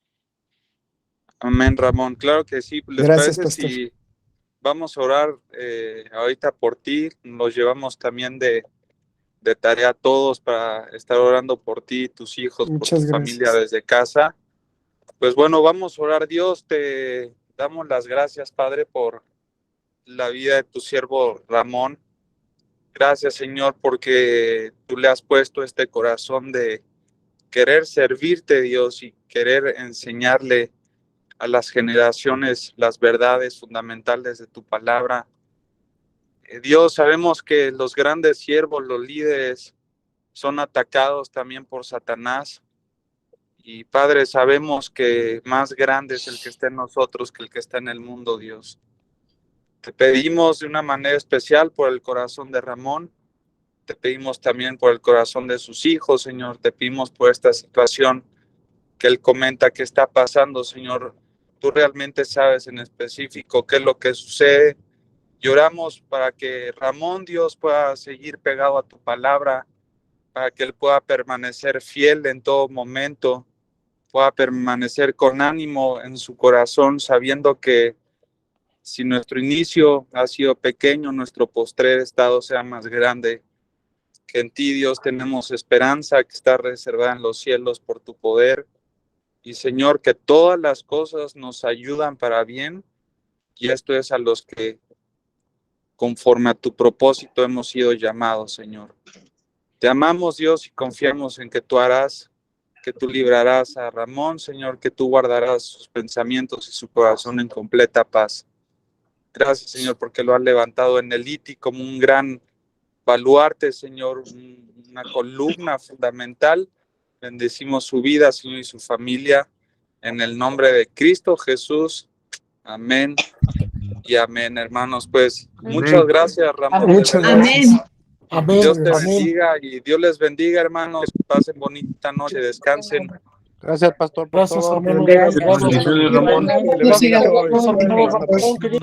Amén, Ramón. Claro que sí. ¿Les Gracias, parece pastor. si vamos a orar ahorita por ti? Nos llevamos también de tarea a todos para estar orando por ti, tus hijos, Muchas por tu familia gracias. desde casa. Pues bueno, vamos a orar. Dios, te damos las gracias, Padre, por la vida de tu siervo Ramón. Gracias, Señor, porque tú le has puesto este corazón de querer servirte, Dios, y querer enseñarle a las generaciones las verdades fundamentales de tu palabra. Dios, sabemos que los grandes siervos, los líderes, son atacados también por Satanás. Y Padre, sabemos que más grande es el que está en nosotros que el que está en el mundo, Dios. Te pedimos de una manera especial por el corazón de Ramón. Te pedimos también por el corazón de sus hijos, Señor. Te pedimos por esta situación que él comenta que está pasando, Señor. Tú realmente sabes en específico qué es lo que sucede. Lloramos para que Ramón, Dios, pueda seguir pegado a tu palabra, para que él pueda permanecer fiel en todo momento, pueda permanecer con ánimo en su corazón, sabiendo que si nuestro inicio ha sido pequeño, nuestro postrer estado sea más grande. Que en ti, Dios, tenemos esperanza que está reservada en los cielos por tu poder. Y Señor, que todas las cosas nos ayudan para bien, y esto es a los que conforme a tu propósito hemos sido llamados, Señor. Te amamos, Dios, y confiamos en que tú harás, que tú librarás a Ramón, Señor, que tú guardarás sus pensamientos y su corazón en completa paz. Gracias, Señor, porque lo has levantado en el ITI como un gran baluarte, Señor, una columna fundamental. Bendecimos su vida, Señor, y su familia. En el nombre de Cristo Jesús. Amén y amén, hermanos. Pues muchas gracias, Ramón. Muchas Amén. gracias. Amén. Dios te Amén. bendiga y Dios les bendiga, hermanos. Pasen bonita noche, descansen. Gracias, pastor, por Gracias, todo. hermano. Bendiga. Gracias, Bendiciones, Ramón. Ramón. Que le bendiga. Gracias, hermano Ramón, querido.